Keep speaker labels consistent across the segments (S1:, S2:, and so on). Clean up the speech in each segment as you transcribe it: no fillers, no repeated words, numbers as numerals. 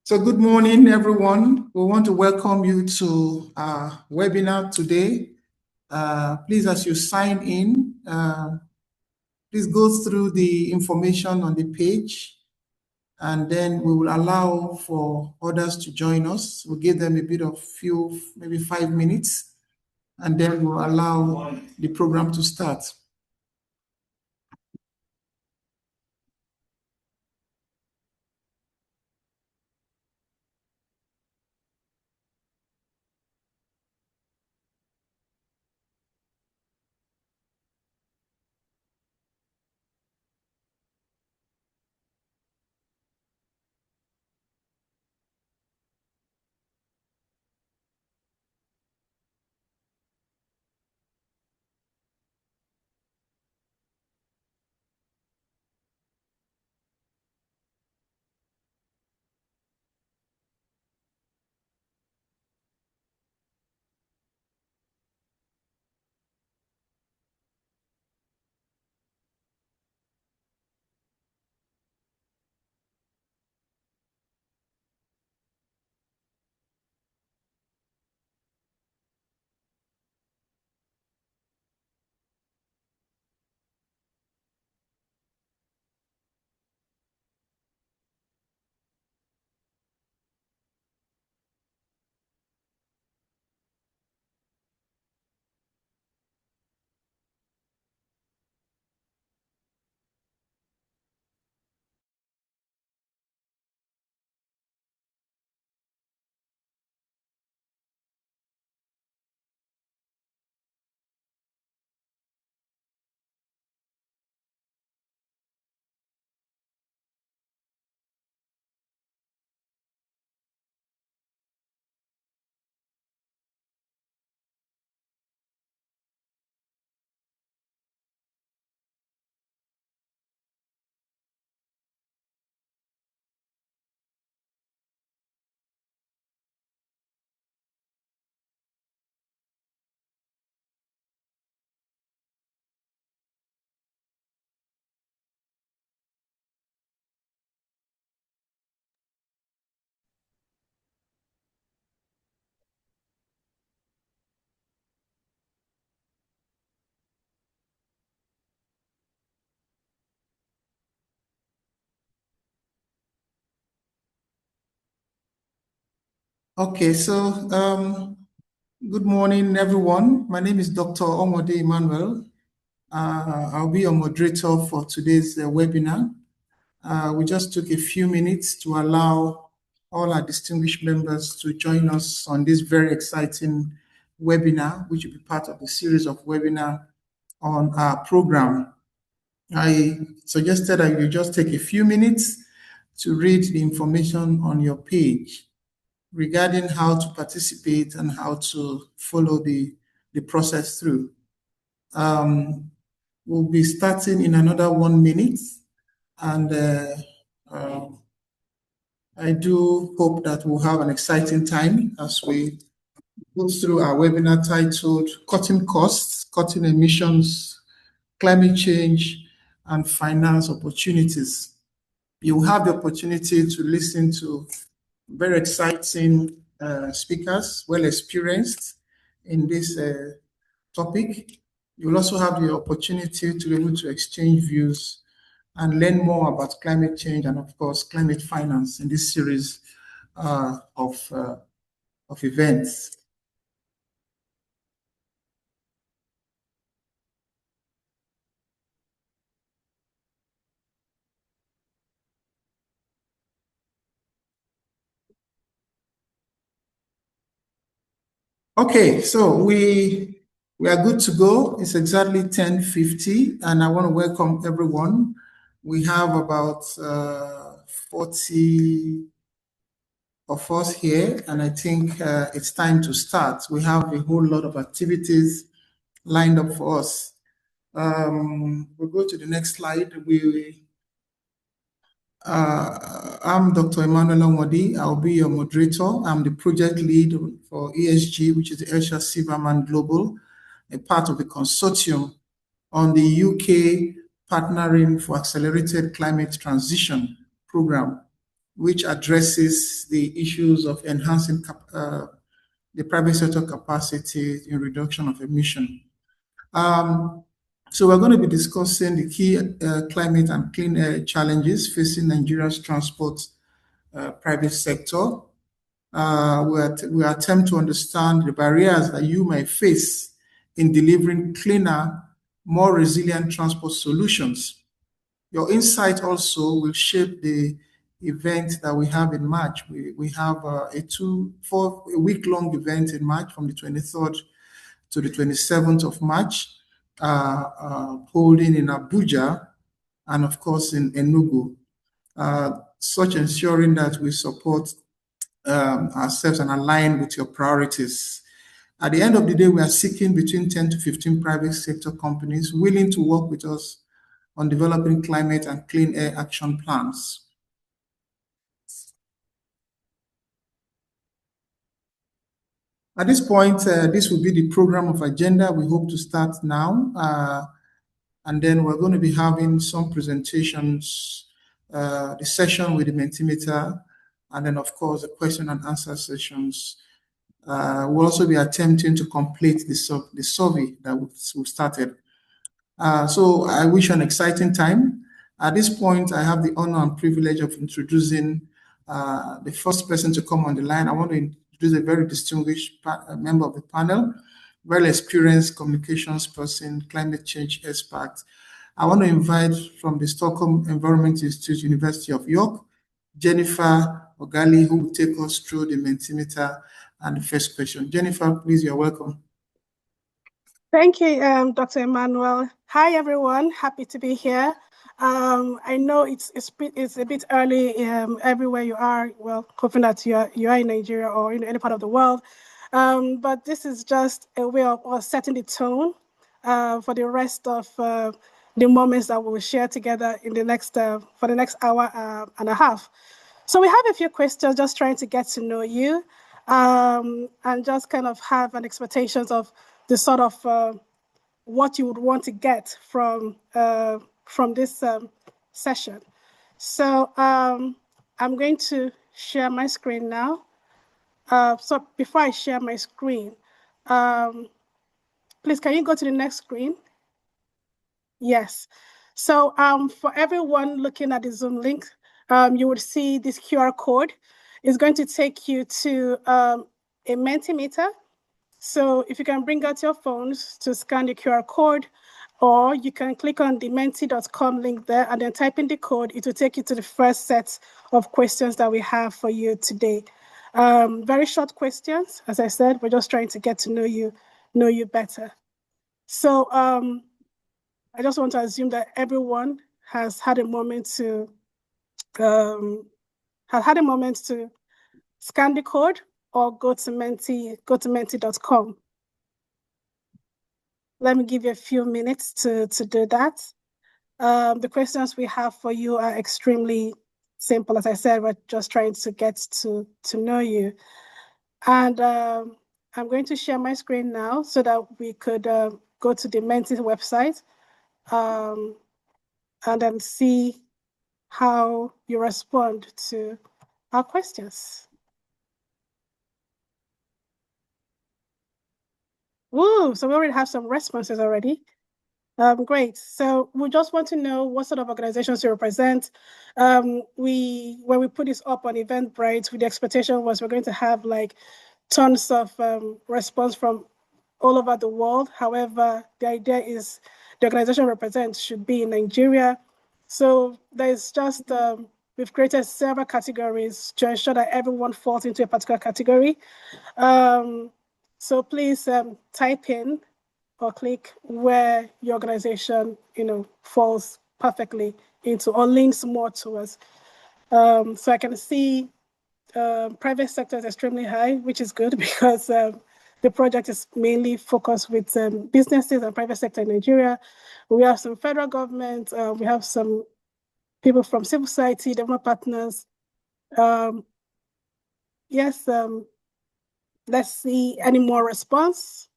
S1: So good morning, everyone. We want to welcome you to our webinar today. Please, as you sign in, please go through the information on the page, and then we will allow for others to join us. We'll give them a bit of maybe 5 minutes, and then we'll allow the program to start. Okay, so good morning, everyone. My name is Dr. Omode Emmanuel. I'll be your moderator for today's webinar. We just took a few minutes to allow all our distinguished members to join us on this very exciting webinar, which will be part of the series of webinar on our program. I suggested that you just take a few minutes to read the information on your page regarding how to participate and how to follow the process through. We'll be starting in another 1 minute, and I do hope that we'll have an exciting time as we go through our webinar titled Cutting Costs, Cutting Emissions, Climate Change, and Finance Opportunities. You will have the opportunity to listen to very exciting speakers, well experienced in this topic. You will also have the opportunity to be able to exchange views and learn more about climate change and, of course, climate finance in this series of events. Okay, so we are good to go. It's exactly 10:50, and I want to welcome everyone. We have about 40 of us here, and I think it's time to start. We have a whole lot of activities lined up for us. We'll go to the next slide. I'm Dr. Emmanuel Omode. I'll be your moderator. I'm the project lead for ESG, which is the Ayrshire Silverman Global, a part of the consortium on the UK Partnering for Accelerated Climate Transition program. which addresses the issues of enhancing the private sector capacity in reduction of emission. So we're going to be discussing the key climate and clean air challenges facing Nigeria's transport private sector. We attempt to understand the barriers that you may face in delivering cleaner, more resilient transport solutions. Your insight also will shape the event that we have in March. We have a week-long event in March from the 23rd to the 27th of March, holding in Abuja and of course in Enugu, such ensuring that we support ourselves and align with your priorities. At the end of the day, we are seeking between 10 to 15 private sector companies willing to work with us on developing climate and clean air action plans. At this point, this will be the program of agenda. We hope to start now. And then we're going to be having some presentations, the session with the Mentimeter, and then, of course, the question and answer sessions. We'll also be attempting to complete the survey that we started. So I wish you an exciting time. At this point, I have the honor and privilege of introducing the first person to come on the line. I want to introduce a very distinguished member of the panel, very experienced communications person, climate change expert. I want to invite from the Stockholm Environment Institute, University of York, Jennifer Ogali, who will take us through the Mentimeter and the first question. Jennifer, please, you're welcome.
S2: Thank you, Dr. Emmanuel. Hi, everyone. Happy to be here. I know it's a bit early everywhere you are. Well, hoping that you are in Nigeria or in any part of the world. But this is just a way of setting the tone for the rest of the moments that we will share together in the next for the next hour and a half. So we have a few questions, just trying to get to know you and just kind of have an expectations of the sort of what you would want to get from this session. So I'm going to share my screen now. So before I share my screen, please, can you go to the next screen? Yes. So for everyone looking at the Zoom link, you would see this QR code. It's going to take you to a Mentimeter. So if you can bring out your phones to scan the QR code, or you can click on the menti.com link there and then type in the code. It will take you to the first set of questions that we have for you today. Very short questions. As I said, we're just trying to get to know you better. So I just want to assume that everyone has had a moment to scan the code or go to menti.com. Let me give you a few minutes to do that. The questions we have for you are extremely simple. As I said, we're just trying to get to know you. And I'm going to share my screen now so that we could go to the Menti website and then see how you respond to our questions. Woo, so we already have some responses already. Great. So we just want to know what sort of organizations you represent. When we put this up on Eventbrite, with the expectation was we're going to have like tons of response from all over the world. However, the idea is the organization represents should be in Nigeria. So there's just, we've created several categories to ensure that everyone falls into a particular category. So please type in or click where your organization, falls perfectly into or leans more towards. So I can see private sector is extremely high, which is good because the project is mainly focused with businesses and private sector in Nigeria. We have some federal government, we have some people from civil society, development partners. Yes, let's see any more response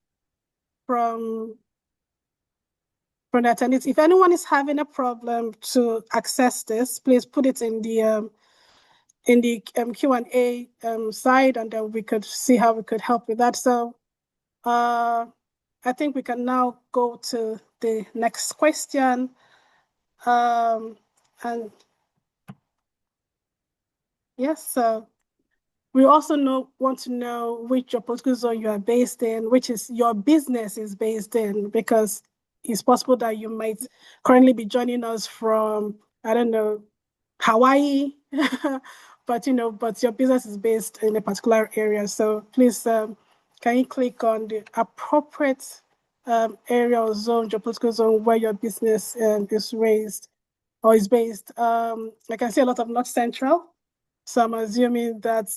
S2: from the attendees. If anyone is having a problem to access this, please put it in in the Q&A side, and then we could see how we could help with that. So I think we can now go to the next question. And yes, so we also want to know which geopolitical zone you are based in, which is your business is based in, because it's possible that you might currently be joining us from, I don't know, Hawaii, but your business is based in a particular area. So please, can you click on the appropriate area or zone, geopolitical zone, where your business is raised or is based? I can see a lot of North Central. So I'm assuming that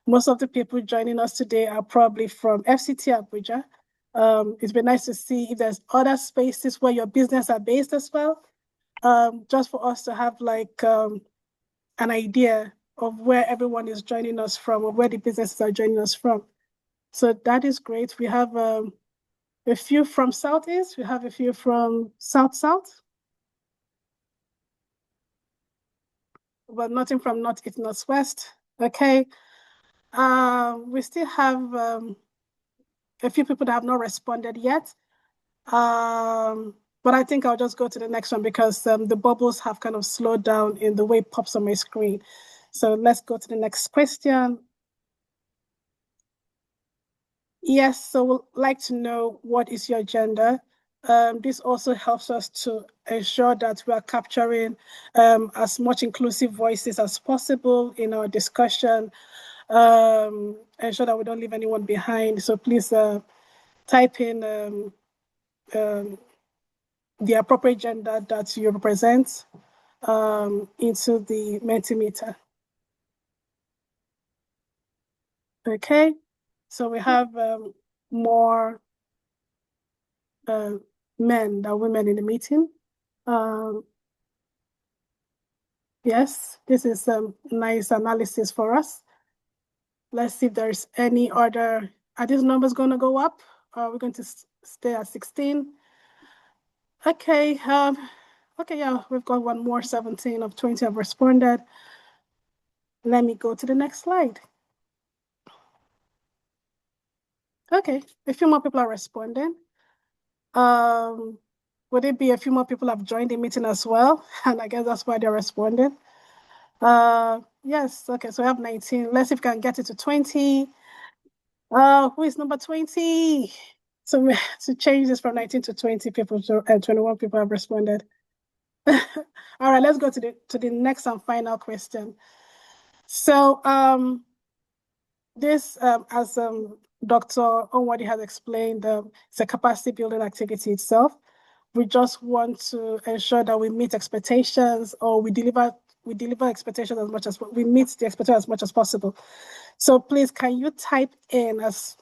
S2: most of the people joining us today are probably from FCT Abuja. It's been nice to see if there's other spaces where your business are based as well, just for us to have like an idea of where everyone is joining us from, or where the businesses are joining us from. So that is great. We have a few from Southeast. We have a few from South-South. But nothing from Northeast, Northwest. Okay. We still have a few people that have not responded yet. But I think I'll just go to the next one because the bubbles have kind of slowed down in the way it pops on my screen. So let's go to the next question. Yes, so we'd like to know, what is your gender? This also helps us to ensure that we are capturing as much inclusive voices as possible in our discussion, ensure that we don't leave anyone behind. So please type in the appropriate gender that you represent into the Mentimeter. Okay, so we have more men than women in the meeting. Yes, this is nice analysis for us. Let's see if there's any other. Are these numbers going to go up? Or are we going to stay at 16? Okay. Okay, yeah, we've got one more. 17 of 20 have responded. Let me go to the next slide. Okay, a few more people are responding. Would it be a few more people have joined the meeting as well? And I guess that's why they're responding. Yes, okay, so we have 19. Let's see if we can get it to 20. Who is number 20? So to change this from 19 to 20 people, 21 people have responded. All right, let's go to the next and final question. So this, as Dr. Onwadi has explained, it's a capacity building activity itself. We just want to ensure that we meet expectations, or we deliver expectations as much as we meet the expectation as much as possible. So please, can you type in as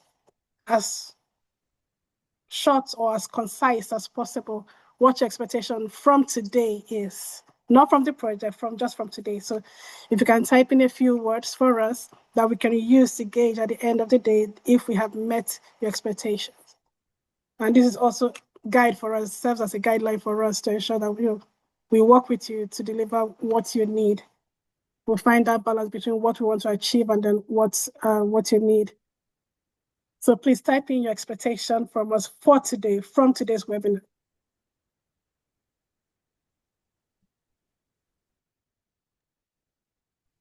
S2: short or as concise as possible what your expectation from today is? Not from the project, just from today. So if you can type in a few words for us that we can use to gauge at the end of the day if we have met your expectations. And this is also guide for us, serves as a guideline for us to ensure that we work with you to deliver what you need. We'll find that balance between what we want to achieve and then what you need. So please type in your expectation from us for today, from today's webinar.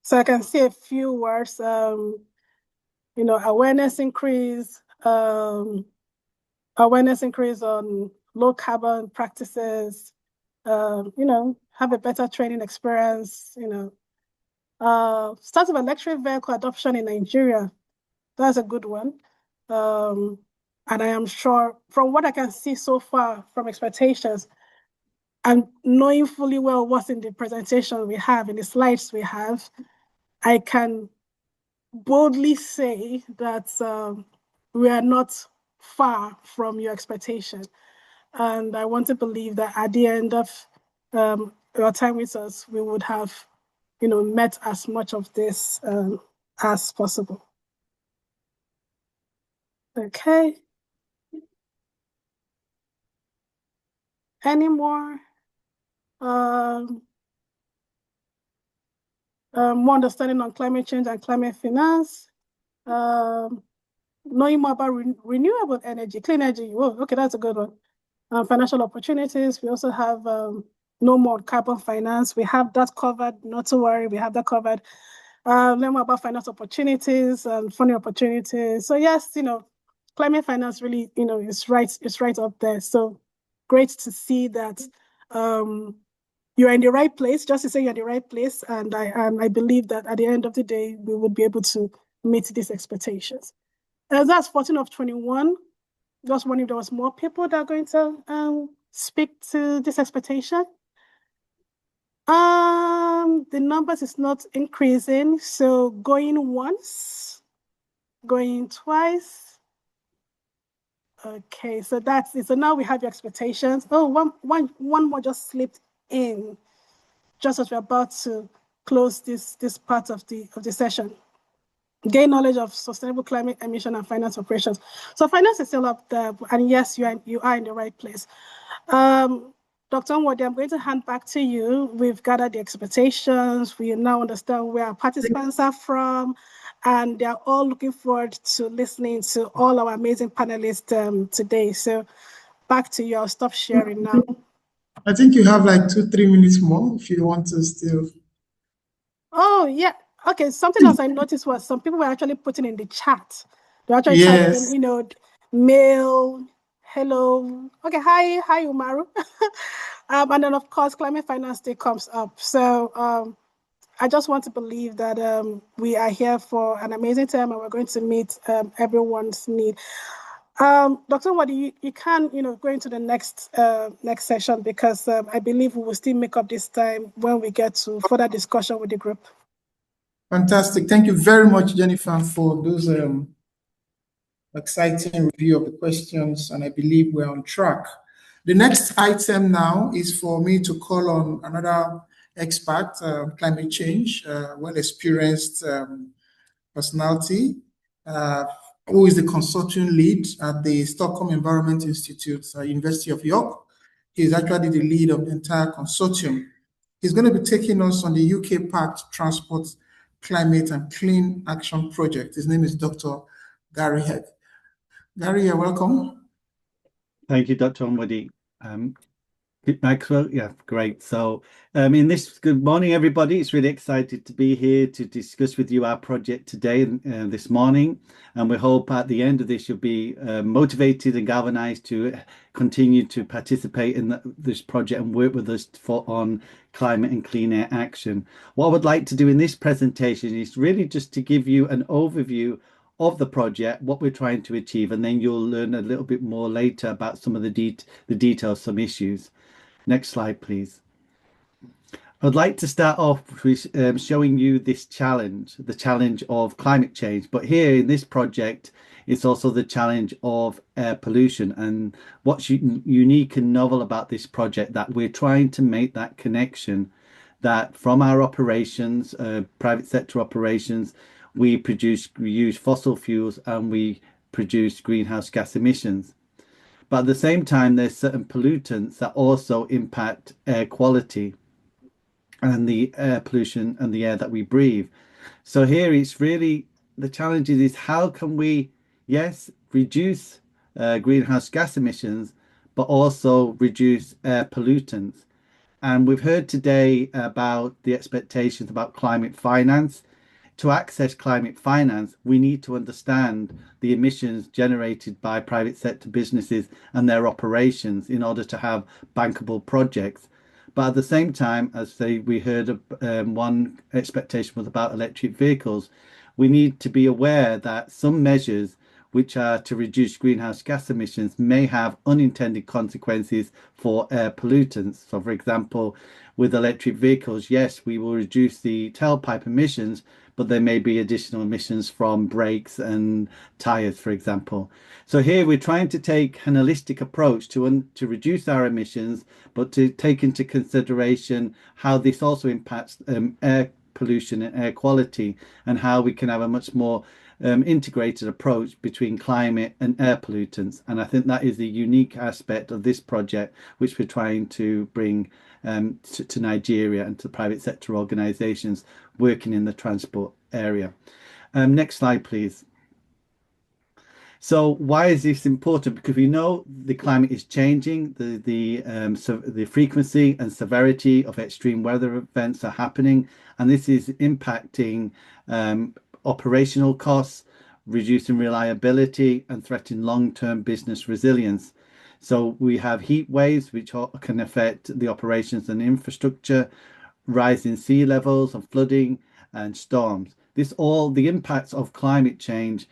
S2: So I can see a few words, awareness increase on low carbon practices, have a better training experience, start of electric vehicle adoption in Nigeria. That's a good one. And I am sure from what I can see so far from expectations and knowing fully well what's in the presentation we have, in the slides we have, I can boldly say that we are not far from your expectation. And I want to believe that at the end of your time with us, we would have, met as much of this as possible. Okay. Any more? more understanding on climate change and climate finance, knowing more about renewable energy, clean energy. Whoa, okay, that's a good one. Financial opportunities. We also have no more carbon finance. We have that covered. Not to worry, we have that covered. Learn more about finance opportunities and funding opportunities. So yes, climate finance really, is right up there. So great to see that you're in the right place. Just to say you're in the right place, and I believe that at the end of the day, we would be able to meet these expectations. That's 14 of 21. Just wondering if there was more people that are going to speak to this expectation. The numbers is not increasing, so going once, going twice. Okay, so that's it. So now we have your expectations. Oh, one more just slipped in, just as we're about to close this part of the session. Gain knowledge of sustainable climate emission and finance operations. So finance is still up there, and yes, you are in the right place. Dr. Nwode, I'm going to hand back to you. We've gathered the expectations. We now understand where our participants are from, and they're all looking forward to listening to all our amazing panelists today. So back to you. I'll stop sharing now.
S1: I think you have like 2-3 minutes more if you want to still.
S2: Oh, yeah. Okay, something else I noticed was some people were actually putting in the chat. They're actually typing, mail, hello. Okay, hi, Umaru. And then, of course, Climate Finance Day comes up. So I just want to believe that we are here for an amazing time and we're going to meet everyone's need. Dr. Nwode, you can, go into the next session because I believe we will still make up this time when we get to further discussion with the group.
S1: Fantastic. Thank you very much, Jennifer, for those exciting review of the questions, and I believe we're on track. The next item now is for me to call on another expert, climate change, well-experienced personality, who is the consortium lead at the Stockholm Environment Institute, University of York. He is actually the lead of the entire consortium. He's going to be taking us on the UK PACT Transport, Climate and Clean Action Project. His name is Dr. Gary Heck. Gary, you're welcome.
S3: Thank you, Dr. Nwode. Maxwell, yeah, great. So good morning, everybody. It's really excited to be here to discuss with you our project today, this morning. And we hope at the end of this, you'll be motivated and galvanized to continue to participate in this project and work with us on climate and clean air action. What I would like to do in this presentation is really just to give you an overview of the project, what we're trying to achieve, and then you'll learn a little bit more later about some of the details, some issues. Next slide, please. I'd like to start off with showing you this challenge, the challenge of climate change. But here in this project, it's also the challenge of air pollution. And what's unique and novel about this project, that we're trying to make that connection, that from our operations, private sector operations, we use fossil fuels and we produce greenhouse gas emissions. But at the same time, there's certain pollutants that also impact air quality and the air pollution and the air that we breathe. So here it's really, the challenge is how can we, yes, reduce greenhouse gas emissions, but also reduce air pollutants. And we've heard today about the expectations about climate finance. To access climate finance, we need to understand the emissions generated by private sector businesses and their operations in order to have bankable projects. But at the same time, as we heard, one expectation was about electric vehicles. We need to be aware that some measures which are to reduce greenhouse gas emissions may have unintended consequences for air pollutants. So, for example, with electric vehicles, yes, we will reduce the tailpipe emissions, but there may be additional emissions from brakes and tires, for example. So here we're trying to take an holistic approach to reduce our emissions, but to take into consideration how this also impacts air pollution and air quality, and how we can have a much more integrated approach between climate and air pollutants. And I think that is the unique aspect of this project, which we're trying to bring to Nigeria and to private sector organizations working in the transport area. Next slide, please. So why is this important? Because we know the climate is changing, the frequency and severity of extreme weather events are happening, and this is impacting operational costs, reducing reliability, and threatening long-term business resilience. So we have heat waves which can affect the operations and infrastructure, rising sea levels and flooding and storms. The impacts of climate change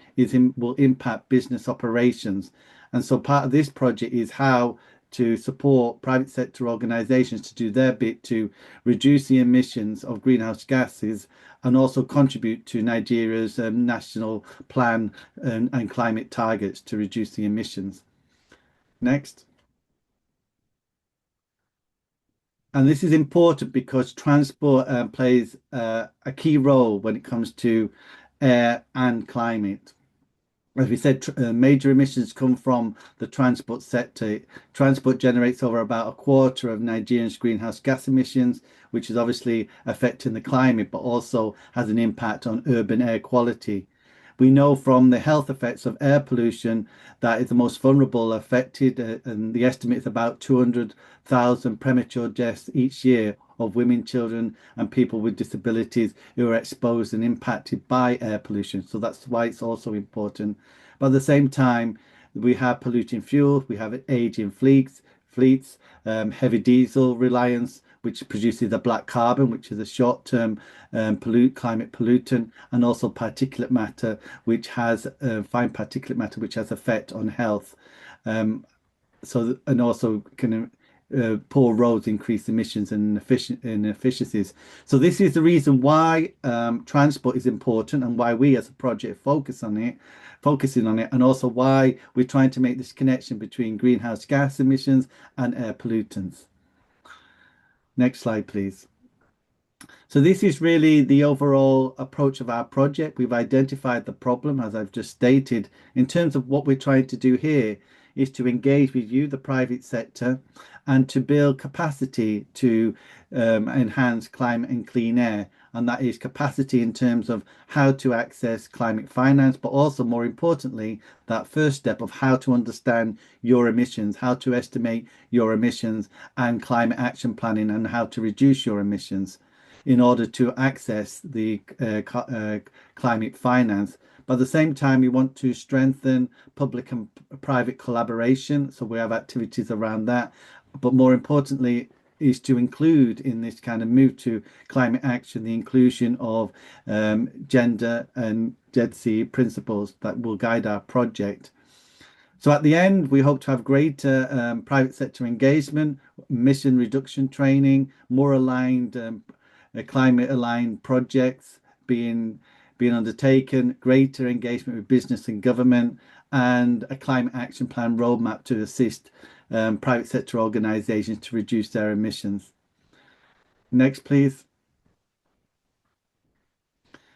S3: will impact business operations. And so part of this project is how to support private sector organizations to do their bit to reduce the emissions of greenhouse gases and also contribute to Nigeria's national plan and climate targets to reduce the emissions. Next. And this is important because transport plays a key role when it comes to air and climate. As we said, major emissions come from the transport sector. Transport generates over about a quarter of Nigeria's greenhouse gas emissions, which is obviously affecting the climate, but also has an impact on urban air quality. We know from the health effects of air pollution that is the most vulnerable affected, and the estimate is about 200,000 premature deaths each year of women, children, and people with disabilities who are exposed and impacted by air pollution. So that's why it's also important. But at the same time, we have polluting fuel, we have aging fleets, heavy diesel reliance, which produces the black carbon, which is a short-term climate pollutant, and also particulate matter, which has fine particulate matter, which has effect on health. And also can poor roads increase emissions and inefficiencies. So this is the reason why transport is important and why we as a project focusing on it, and also why we're trying to make this connection between greenhouse gas emissions and air pollutants. Next slide, please. So this is really the overall approach of our project. We've identified the problem, as I've just stated. In terms of what we're trying to do here is to engage with you, the private sector, and to build capacity to enhance climate and clean air. And that is capacity in terms of how to access climate finance, but also more importantly, that first step of how to understand your emissions, how to estimate your emissions, and climate action planning, and how to reduce your emissions in order to access the climate finance. But at the same time, we want to strengthen public and private collaboration. So we have activities around that. But more importantly, is to include in this kind of move to climate action the inclusion of gender and DEDC principles that will guide our project. So at the end, we hope to have greater private sector engagement, emission reduction training, more aligned climate aligned projects being undertaken, greater engagement with business and government, and a climate action plan roadmap to assist private sector organizations to reduce their emissions. Next, please.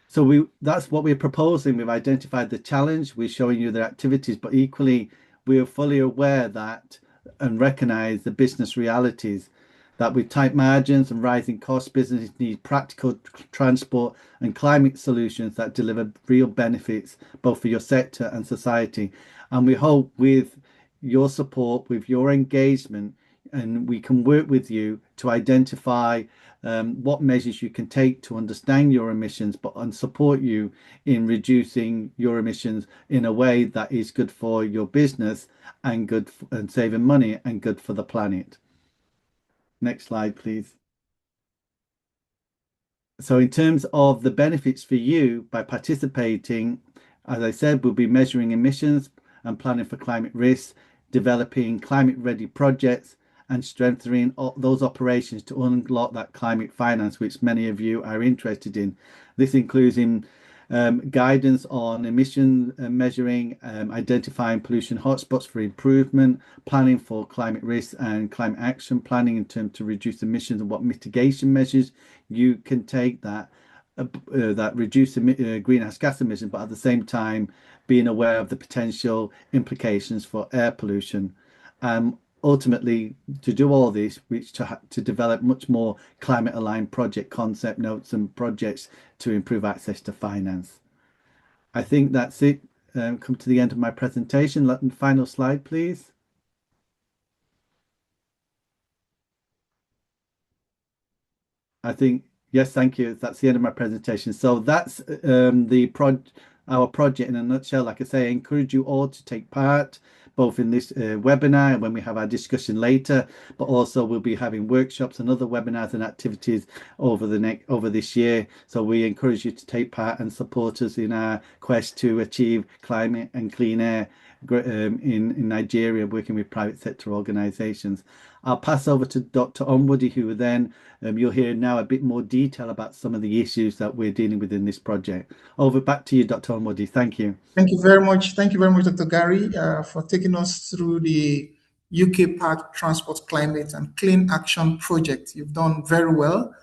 S3: So that's what we're proposing. We've identified the challenge, we're showing you the activities, but equally we are fully aware that and recognize the business realities that with tight margins and rising costs, businesses need practical transport and climate solutions that deliver real benefits both for your sector and society. And we hope with your support, with your engagement, and we can work with you to identify what measures you can take to understand your emissions, and support you in reducing your emissions in a way that is good for your business and good and saving money and good for the planet. Next slide, please. So in terms of the benefits for you by participating, as I said, we'll be measuring emissions and planning for climate risks, developing climate-ready projects, and strengthening those operations to unlock that climate finance, which many of you are interested in. This includes guidance on emission measuring, identifying pollution hotspots for improvement, planning for climate risks and climate action planning in terms to reduce emissions and what mitigation measures you can take that reduce greenhouse gas emissions, but at the same time being aware of the potential implications for air pollution. ultimately, to do all this, which to develop much more climate-aligned project concept notes and projects to improve access to finance. I think that's it. Come to the end of my presentation. Final slide, please. I think, yes, thank you. That's the end of my presentation. So that's our project in a nutshell. Like I say, I encourage you all to take part, both in this webinar and when we have our discussion later, but also we'll be having workshops and other webinars and activities over this year. So we encourage you to take part and support us in our quest to achieve climate and clean air in Nigeria, working with private sector organizations. I'll pass over to Dr. Onwoody, who then you'll hear now a bit more detail about some of the issues that we're dealing with in this project. Back to you, Dr. Onwoody. Thank you.
S1: Thank you very much. Thank you very much, Dr. Gary, for taking us through the UK PACT Transport Climate and Clean Action Project. You've done very well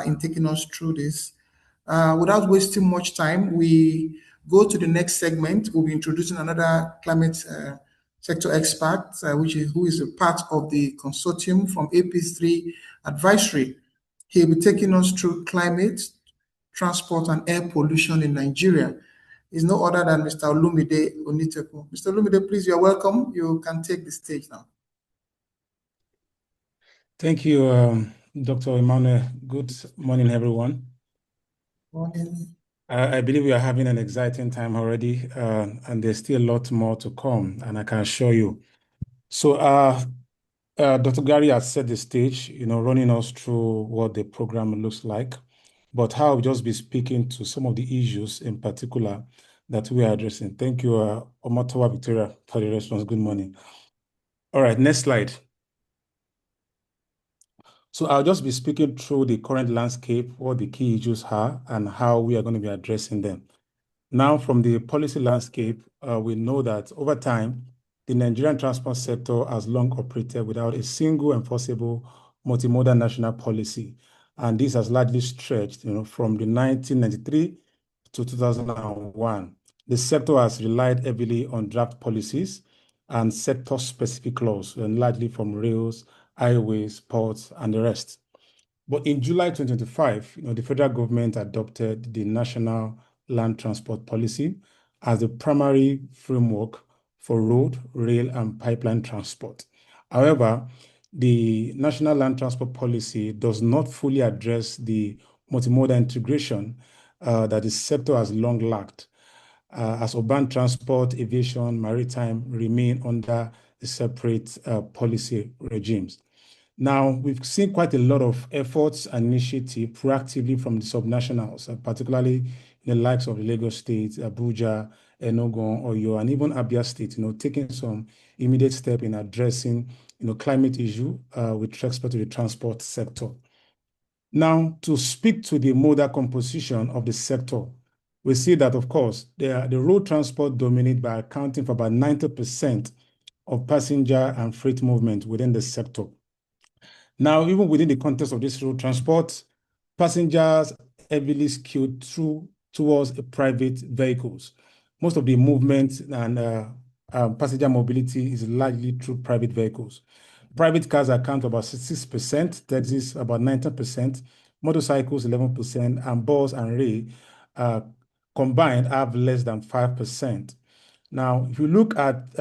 S1: in taking us through this. Without wasting much time, we go to the next segment. We'll be introducing another climate sector expert, who is a part of the consortium from AP3 Advisory. He'll be taking us through climate, transport, and air pollution in Nigeria. Is no other than Mr. Olumide Oniteku. Mr. Olumide, please, you're welcome. You can take the stage now.
S4: Thank you, Dr. Emmanuel. Good morning, everyone.
S1: Morning.
S4: I believe we are having an exciting time already, and there's still a lot more to come, and I can assure you. So, Dr. Gary has set the stage, running us through what the program looks like, but how I'll just be speaking to some of the issues in particular that we are addressing. Thank you, Omatowa Victoria, for the response. Good morning. All right, next slide. So I'll just be speaking through the current landscape, what the key issues are, and how we are going to be addressing them. Now, from the policy landscape, we know that over time, the Nigerian transport sector has long operated without a single enforceable multimodal national policy. And this has largely stretched, from the 1993 to 2001. The sector has relied heavily on draft policies and sector-specific laws, and largely from rails, highways, ports, and the rest. But in July 2025, the federal government adopted the National Land Transport Policy as the primary framework for road, rail, and pipeline transport. However, the National Land Transport Policy does not fully address the multimodal integration that the sector has long lacked, as urban transport, aviation, maritime remain under separate policy regimes. Now, we've seen quite a lot of efforts and initiative proactively from the subnationals, particularly in the likes of the Lagos State, Abuja, Enugu, Oyo, and even Abia State, taking some immediate step in addressing, climate issue with respect to the transport sector. Now, to speak to the modal composition of the sector, we see that, of course, the road transport dominates by accounting for about 90% of passenger and freight movement within the sector. Now, even within the context of this road transport, passengers heavily skewed towards private vehicles. Most of the movement and passenger mobility is largely through private vehicles. Private cars account for about 66%, taxis about 19%, motorcycles 11%, and bus and rail combined have less than 5%. Now, if you look at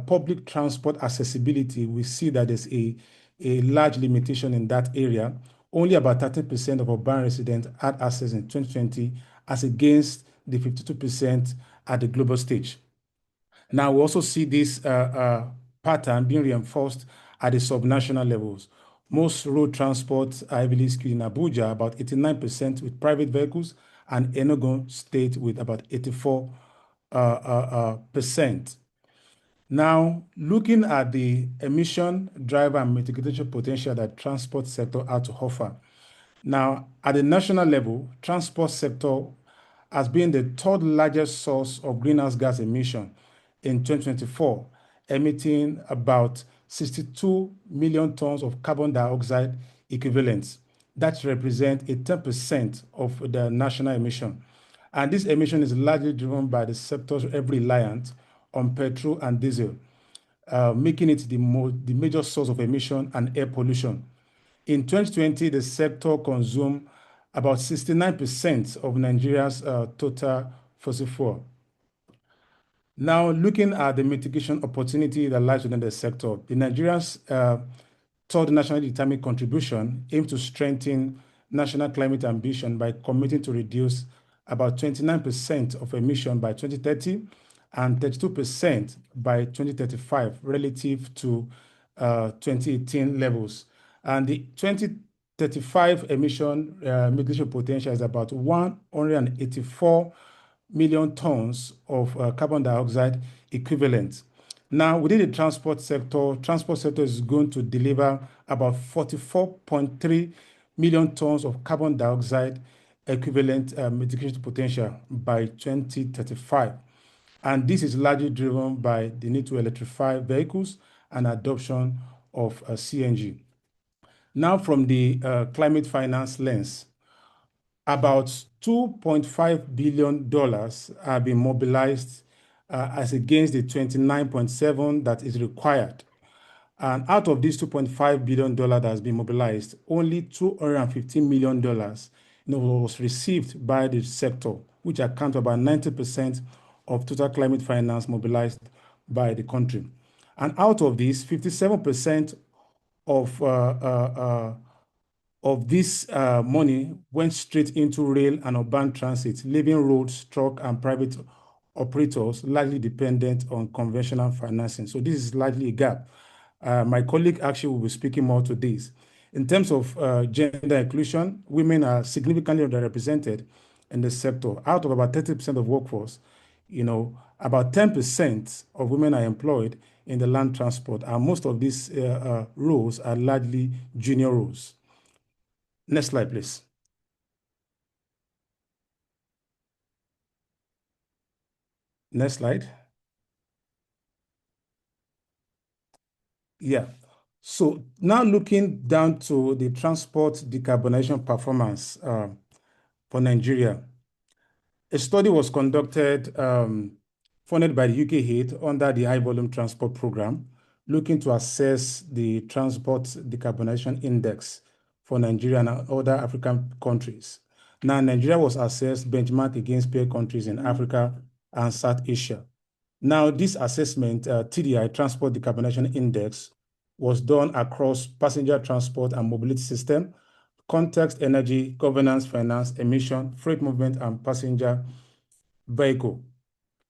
S4: public transport accessibility, we see that there's a large limitation in that area. Only about 30% of urban residents had access in 2020, as against the 52% at the global stage. Now, we also see this pattern being reinforced at the subnational levels. Most road transport are heavily skewed in Abuja, about 89% with private vehicles, and Enugu State with about 84%. Now, looking at the emission, driver, and mitigation potential that transport sector has to offer. Now, at the national level, transport sector has been the third largest source of greenhouse gas emission in 2024, emitting about 62 million tons of carbon dioxide equivalents. That represents 10% of the national emission. And this emission is largely driven by the sector's heavy reliance on petrol and diesel. making it the major source of emission and air pollution. In 2020, the sector consumed about 69% of Nigeria's total fossil fuel. Now, looking at the mitigation opportunity that lies within the sector, the Nigeria's third nationally determined contribution aims to strengthen national climate ambition by committing to reduce about 29% of emission by 2030 and 32% by 2035 relative to 2018 levels. And the 2035 emission mitigation potential is about 184 million tons of carbon dioxide equivalent. Now, within the transport sector is going to deliver about 44.3 million tons of carbon dioxide equivalent mitigation potential by 2035. And this is largely driven by the need to electrify vehicles and adoption of CNG. Now, from the climate finance lens, about $2.5 billion have been mobilized as against the 29.7 that is required. And out of this $2.5 billion that has been mobilized, only $215 million was received by the sector, which accounts for about 90% of total climate finance mobilized by the country. And out of this, 57% of this money went straight into rail and urban transit, leaving roads, truck, and private operators largely dependent on conventional financing. So this is largely a gap. My colleague actually will be speaking more to this. In terms of gender inclusion, women are significantly underrepresented in the sector. Out of about 30% of workforce, about 10% of women are employed in the land transport, and most of these roles are largely junior roles. Next slide, please. Next slide. Yeah. So now looking down to the transport decarbonization performance for Nigeria, a study was conducted funded by the UK HATE under the High Volume Transport Program, looking to assess the Transport Decarbonization Index for Nigeria and other African countries. Now, Nigeria was assessed benchmark against peer countries in Africa and South Asia. Now, this assessment, TDI, Transport Decarbonization Index, was done across passenger transport and mobility system, context, energy, governance, finance, emission, freight movement, and passenger vehicle.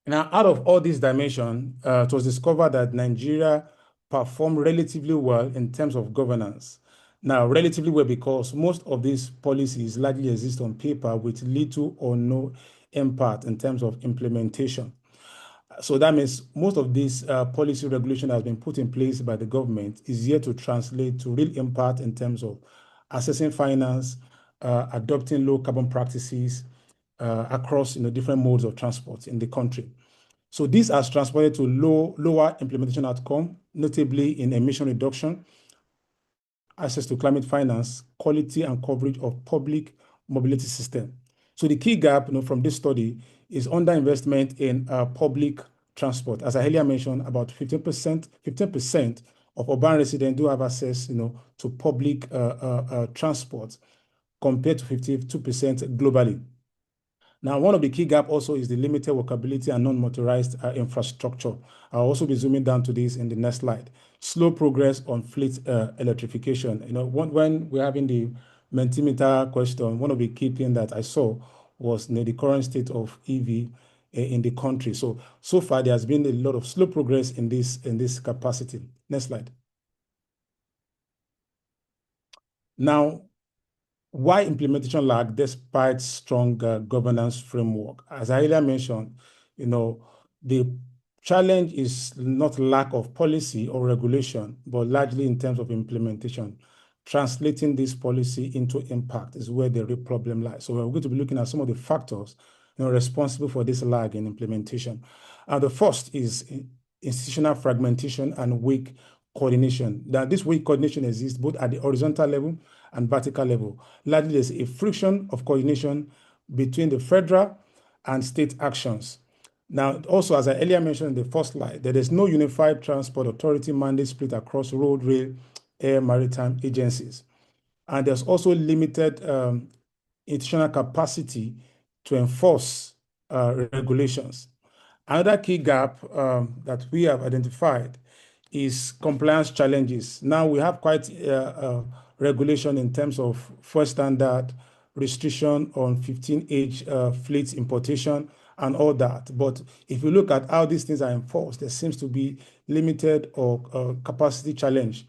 S4: Now, out of all these dimensions, it was discovered that Nigeria performed relatively well in terms of governance. Now, relatively well because most of these policies largely exist on paper with little or no impact in terms of implementation. So that means most of this policy regulation that has been put in place by the government is yet to translate to real impact in terms of assessing finance, adopting low carbon practices across different modes of transport in the country. So this has translated to lower implementation outcome, notably in emission reduction, access to climate finance, quality and coverage of public mobility system. So the key gap from this study is underinvestment in public transport. As I earlier mentioned, about 15% of urban residents do have access to public transport compared to 52% globally. Now, one of the key gaps also is the limited workability and non-motorized infrastructure. I'll also be zooming down to this in the next slide. Slow progress on fleet electrification. When we're having the Mentimeter question, one of the key things that I saw was the current state of EV in the country. So far, there has been a lot of slow progress in this capacity. Next slide. Now, why implementation lag despite strong governance framework? As I earlier mentioned, the challenge is not lack of policy or regulation, but largely in terms of implementation. Translating this policy into impact is where the real problem lies. So we're going to be looking at some of the factors responsible for this lag in implementation. The first is institutional fragmentation and weak coordination. Now, this weak coordination exists both at the horizontal level and vertical level. Largely, there's a friction of coordination between the federal and state actions. Now, also, as I earlier mentioned in the first slide, there is no unified transport authority mandate split across road, rail, air, maritime agencies. And there's also limited institutional capacity to enforce regulations. Another key gap that we have identified is compliance challenges. Now we have quite regulation in terms of first standard, restriction on 15-age fleet importation and all that. But if you look at how these things are enforced, there seems to be limited or capacity challenge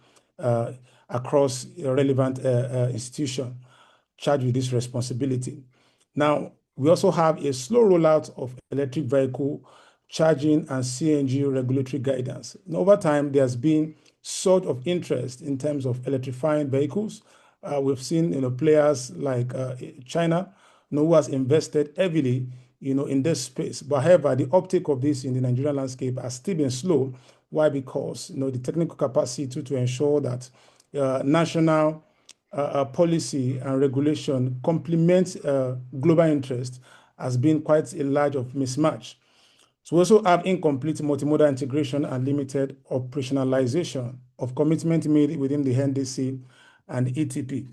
S4: across a relevant institution charged with this responsibility. Now, we also have a slow rollout of electric vehicle charging and CNG regulatory guidance. And over time, there's been sort of interest in terms of electrifying vehicles. We've seen players like China who has invested heavily in this space. But however, the uptake of this in the Nigerian landscape has still been slow. Why? Because the technical capacity to ensure that national policy and regulation complements global interest has been quite a large of mismatch. So we also have incomplete multimodal integration and limited operationalization of commitment made within the NDC and ETP.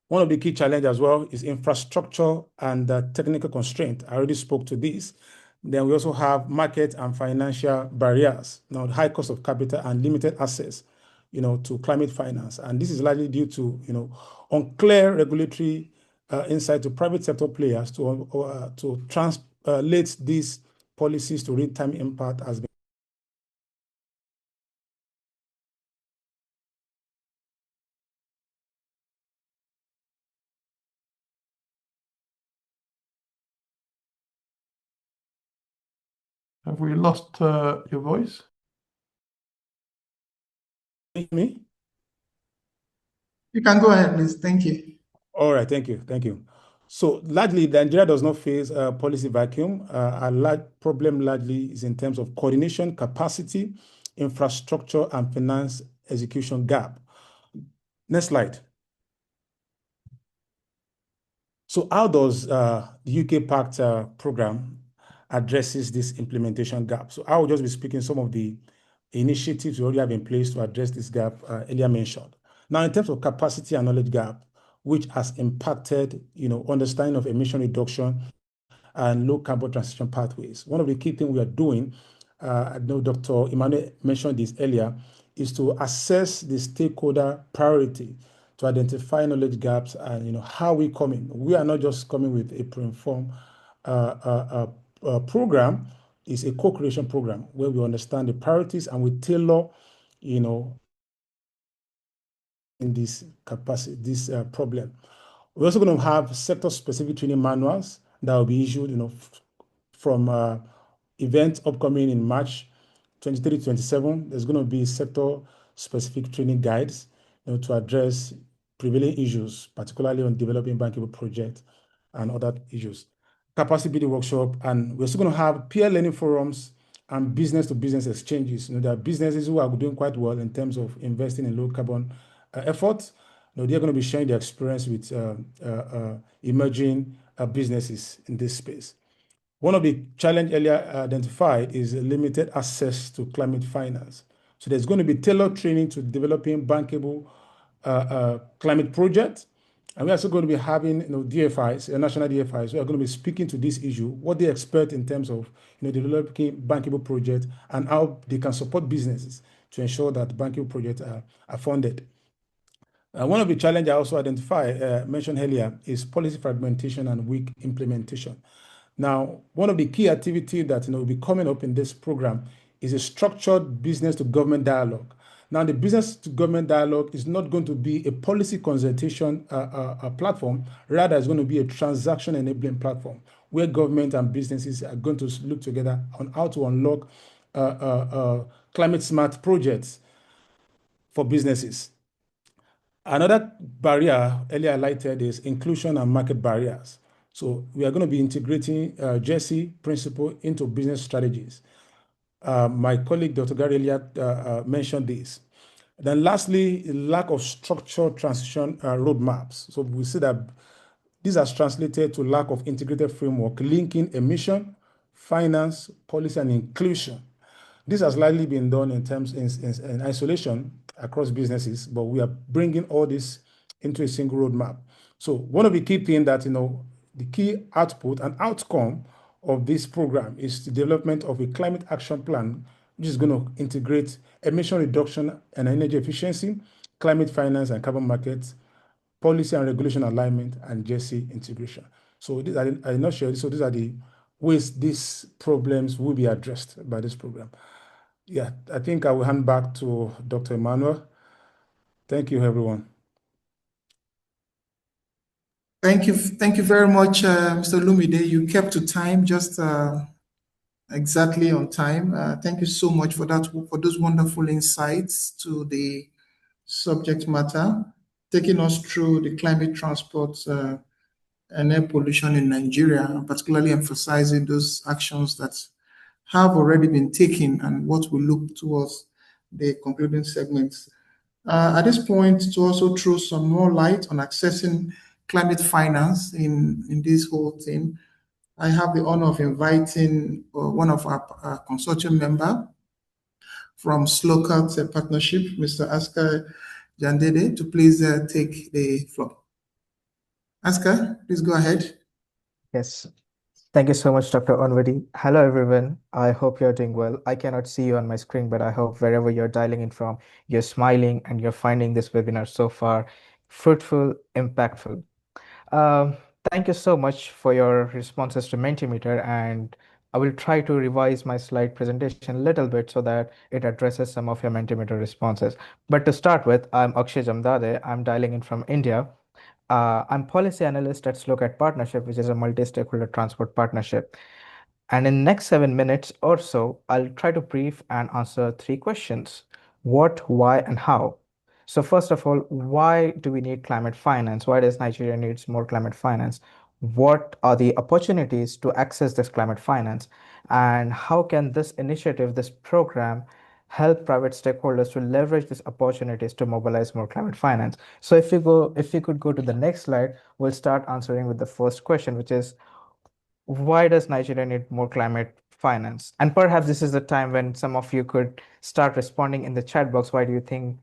S4: One of the key challenges as well is infrastructure and technical constraint. I already spoke to this. Then we also have market and financial barriers, high cost of capital and limited access, to climate finance. And this is largely due to, unclear regulatory insight to private sector players to translate these policies to real-time impact has been.
S1: Have we lost your voice?
S4: Me?
S1: You can go ahead, please. Thank you.
S4: All right, thank you. So largely, Nigeria does not face a policy vacuum. A large problem largely is in terms of coordination, capacity, infrastructure, and finance execution gap. Next slide. So how does the UK PACT program addresses this implementation gap? So I will just be speaking some of the initiatives we already have in place to address this gap earlier mentioned. Now, in terms of capacity and knowledge gap, which has impacted, understanding of emission reduction and low carbon transition pathways. One of the key things we are doing, I know Dr. Emmanuel mentioned this earlier, is to assess the stakeholder priority to identify knowledge gaps and how we come in. We are not just coming with a pre-informed program. It's a co-creation program where we understand the priorities and we tailor, in this capacity, this problem. We're also going to have sector-specific training manuals that will be issued, from events upcoming in March 23-27. There's going to be sector-specific training guides, to address prevailing issues, particularly on developing bankable projects and other issues. Capacity building workshop, and we're still going to have peer learning forums and business-to-business exchanges. There are businesses who are doing quite well in terms of investing in low carbon efforts. They're going to be sharing their experience with emerging businesses in this space. One of the challenges earlier identified is limited access to climate finance. So there's going to be tailored training to developing bankable climate projects. And we're also going to be having DFIs, national DFIs, who are going to be speaking to this issue, what they expect in terms of developing bankable projects and how they can support businesses to ensure that bankable projects are funded. One of the challenges I also mentioned earlier, is policy fragmentation and weak implementation. Now, one of the key activities that will be coming up in this program is a structured business to government dialogue. Now, the business to government dialogue is not going to be a policy consultation platform, rather it's going to be a transaction enabling platform where government and businesses are going to look together on how to unlock climate smart projects for businesses. Another barrier earlier highlighted is inclusion and market barriers. So we are going to be integrating Jesse principle into business strategies. My colleague, Dr. Gary Elliott, mentioned this. Then lastly, lack of structured transition roadmaps. So we see that these are translated to lack of integrated framework linking emission, finance, policy, and inclusion. This has largely been done in isolation across businesses, but we are bringing all this into a single roadmap. So one of the key things that, the key output and outcome of this program is the development of a climate action plan, which is going to integrate emission reduction and energy efficiency, climate finance and carbon markets, policy and regulation alignment, and JC integration. So these are, I did not share this, so these are the ways these problems will be addressed by this program. Yeah, I think I will hand back to Dr. Emmanuel. Thank you, everyone.
S1: Thank you very much, Mr. Lumide. You kept to time, just exactly on time. Thank you so much for that, for those wonderful insights to the subject matter, taking us through the climate transport and air pollution in Nigeria, and particularly emphasizing those actions that have already been taken and what we look towards the concluding segments. At this point, to also throw some more light on accessing climate finance in this whole thing, I have the honor of inviting one of our consortium member from Slowcut Partnership, Mr. Asker Jandede, to please take the floor. Asker, please go ahead.
S5: Yes. Thank you so much, Dr. Onwadi. Hello, everyone. I hope you're doing well. I cannot see you on my screen, but I hope wherever you're dialing in from, you're smiling and you're finding this webinar so far fruitful, impactful. Thank you so much for your responses to Mentimeter, and I will try to revise my slide presentation a little bit so that it addresses some of your Mentimeter responses. But to start with, I'm Akshay Jamdade. I'm dialing in from India. I'm policy analyst at Slowcat Partnership, which is a multi-stakeholder transport partnership. And in next 7 minutes or so, I'll try to brief and answer 3 questions: what, why, and how. So first of all, why do we need climate finance? Why does Nigeria needs more climate finance? What are the opportunities to access this climate finance? And how can this initiative, this program, help private stakeholders to leverage these opportunities to mobilize more climate finance? So if you could go to the next slide, we'll start answering with the first question, which is, why does Nigeria need more climate finance? And perhaps this is the time when some of you could start responding in the chat box. Why do you think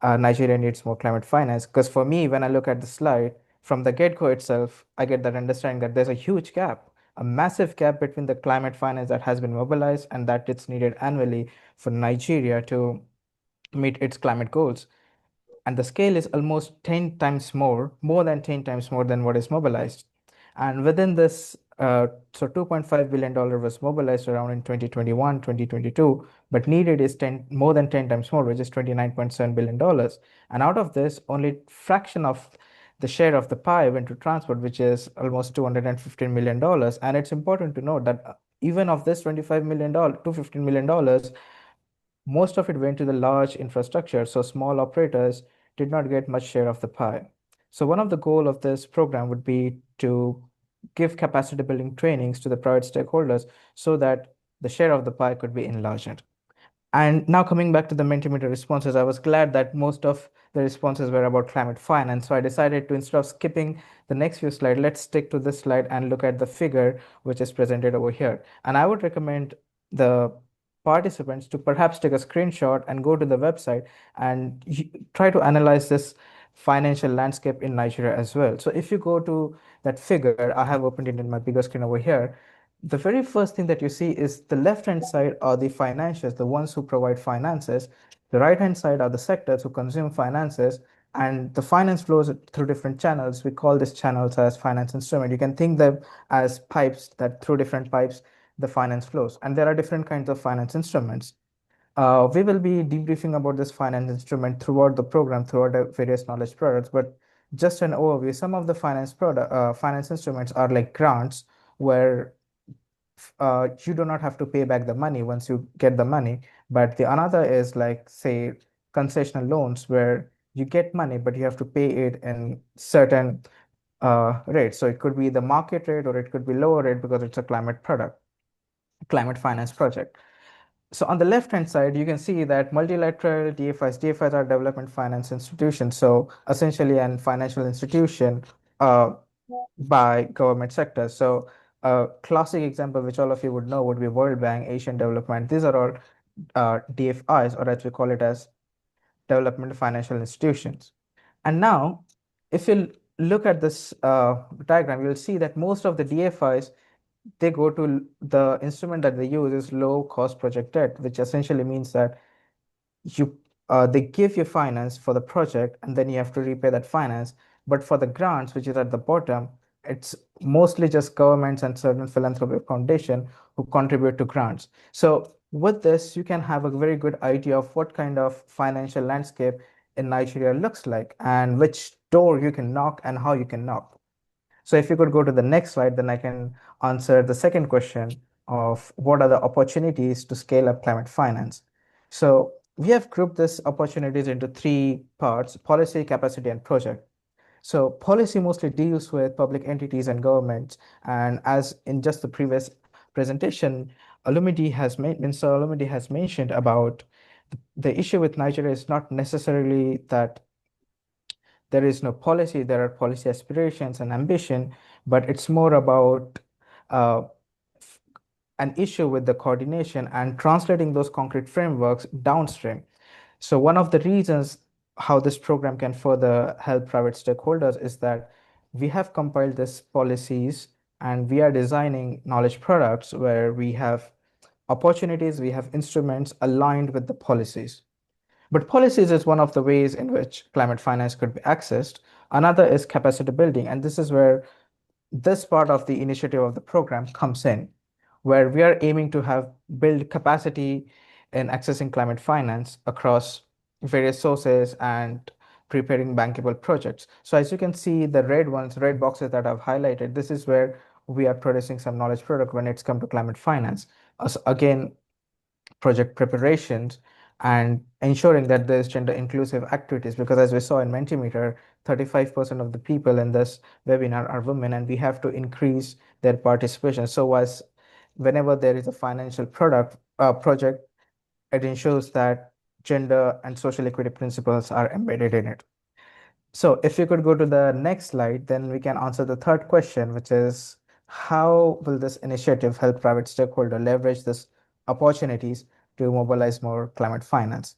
S5: Nigeria needs more climate finance? Because for me, when I look at the slide, from the get-go itself, I get that understanding that there's a huge gap, a massive gap between the climate finance that has been mobilized and that it's needed annually for Nigeria to meet its climate goals. And the scale is almost 10 times more than 10 times more than what is mobilized. And within this, so $2.5 billion was mobilized around in 2021, 2022, but needed is more than 10 times more, which is $29.7 billion. And out of this, only fraction of the share of the pie went to transport, which is almost $215 million. And it's important to note that even of this $215 million, most of it went to the large infrastructure, so small operators did not get much share of the pie. So one of the goals of this program would be to give capacity building trainings to the private stakeholders so that the share of the pie could be enlarged. And now coming back to the Mentimeter responses, I was glad that most of the responses were about climate finance. So I decided to, instead of skipping the next few slides, let's stick to this slide and look at the figure which is presented over here. And I would recommend the participants to perhaps take a screenshot and go to the website and try to analyze this financial landscape in Nigeria as well. So if you go to that figure, I have opened it in my bigger screen over here. The very first thing that you see is the left-hand side are the financiers, the ones who provide finances. The right-hand side are the sectors who consume finances, and the finance flows through different channels. We call these channels as finance instrument. You can think them as pipes that through different pipes, the finance flows. And there are different kinds of finance instruments. We will be debriefing about this finance instrument throughout the program, throughout the various knowledge products, but just an overview, some of the finance instruments are like grants, where you do not have to pay back the money once you get the money. But the another is like, say, concessional loans, where you get money, but you have to pay it in certain rates. So it could be the market rate or it could be lower rate because it's a climate finance project. So on the left-hand side, you can see that multilateral DFIs are development finance institutions. So essentially, a financial institution by government sector. So A classic example, which all of you would know, would be World Bank, Asian Development. These are all DFIs, or as we call it as development financial institutions. And now, if you look at this diagram, you'll see that most of the DFIs, they go to the instrument that they use is low cost project debt, which essentially means that you they give you finance for the project and then you have to repay that finance. But for the grants, which is at the bottom, it's mostly just governments and certain philanthropic foundation who contribute to grants. So with this, you can have a very good idea of what kind of financial landscape in Nigeria looks like and which door you can knock and how you can knock. So if you could go to the next slide, then I can answer the second question of what are the opportunities to scale up climate finance. So we have grouped these opportunities into three parts: policy, capacity, and project. So policy mostly deals with public entities and governments. And as in just the previous presentation, Mr. Olumide has mentioned about the issue with Nigeria is not necessarily that there is no policy, there are policy aspirations and ambition, but it's more about uh, an issue with the coordination and translating those concrete frameworks downstream. So one of the reasons how this program can further help private stakeholders is that we have compiled these policies and we are designing knowledge products where we have opportunities, we have instruments aligned with the policies. But policies is one of the ways in which climate finance could be accessed. Another is capacity building, and this is where this part of the initiative of the program comes in, where we are aiming to have build capacity in accessing climate finance across various sources and preparing bankable projects. So as you can see, the red boxes that I've highlighted, this is where we are producing some knowledge product when it's come to climate finance. Again, project preparations and ensuring that there's gender inclusive activities, because as we saw in Mentimeter, 35% of the people in this webinar are women, and we have to increase their participation. So as whenever there is a financial project, it ensures that gender and social equity principles are embedded in it. So if you could go to the next slide, then we can answer the third question, which is how will this initiative help private stakeholder leverage these opportunities to mobilize more climate finance?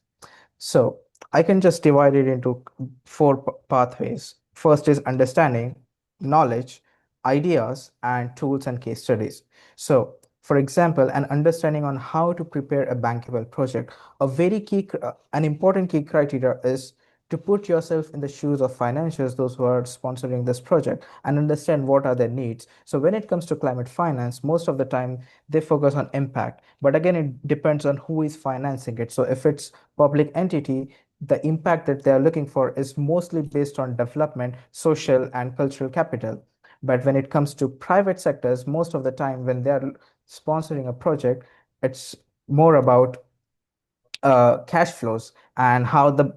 S5: So I can just divide it into four pathways. First is understanding, knowledge, ideas, and tools and case studies. So for example, an understanding on how to prepare a bankable project. An important key criteria is to put yourself in the shoes of financiers, those who are sponsoring this project, and understand what are their needs. So when it comes to climate finance, most of the time they focus on impact, but again, it depends on who is financing it. So if it's public entity, the impact that they are looking for is mostly based on development, social and cultural capital. But when it comes to private sectors, most of the time when they're sponsoring a project, it's more about cash flows and how the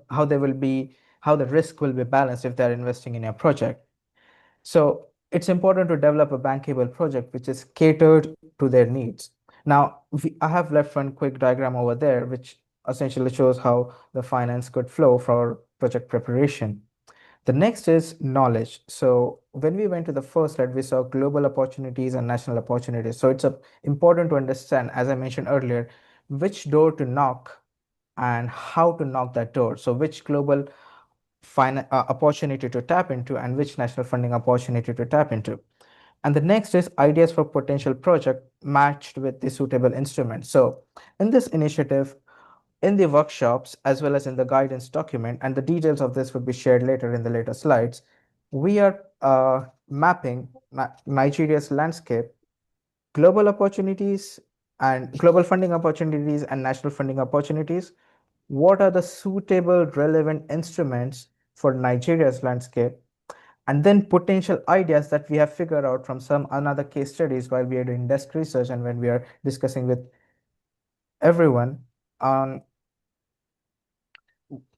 S5: risk will be balanced if they're investing in a project. So it's important to develop a bankable project which is catered to their needs. Now, I have left one quick diagram over there, which essentially shows how the finance could flow for project preparation. The next is knowledge. So when we went to the first slide, we saw global opportunities and national opportunities. So it's important to understand, as I mentioned earlier, which door to knock and how to knock that door. So which global opportunity to tap into and which national funding opportunity to tap into. And the next is ideas for potential project matched with the suitable instrument. So in this initiative, in the workshops, as well as in the guidance document, and the details of this will be shared later in the later slides, we are mapping Nigeria's landscape, global opportunities and global funding opportunities and national funding opportunities. What are the suitable relevant instruments for Nigeria's landscape? And then potential ideas that we have figured out from some another case studies while we are doing desk research and when we are discussing with everyone on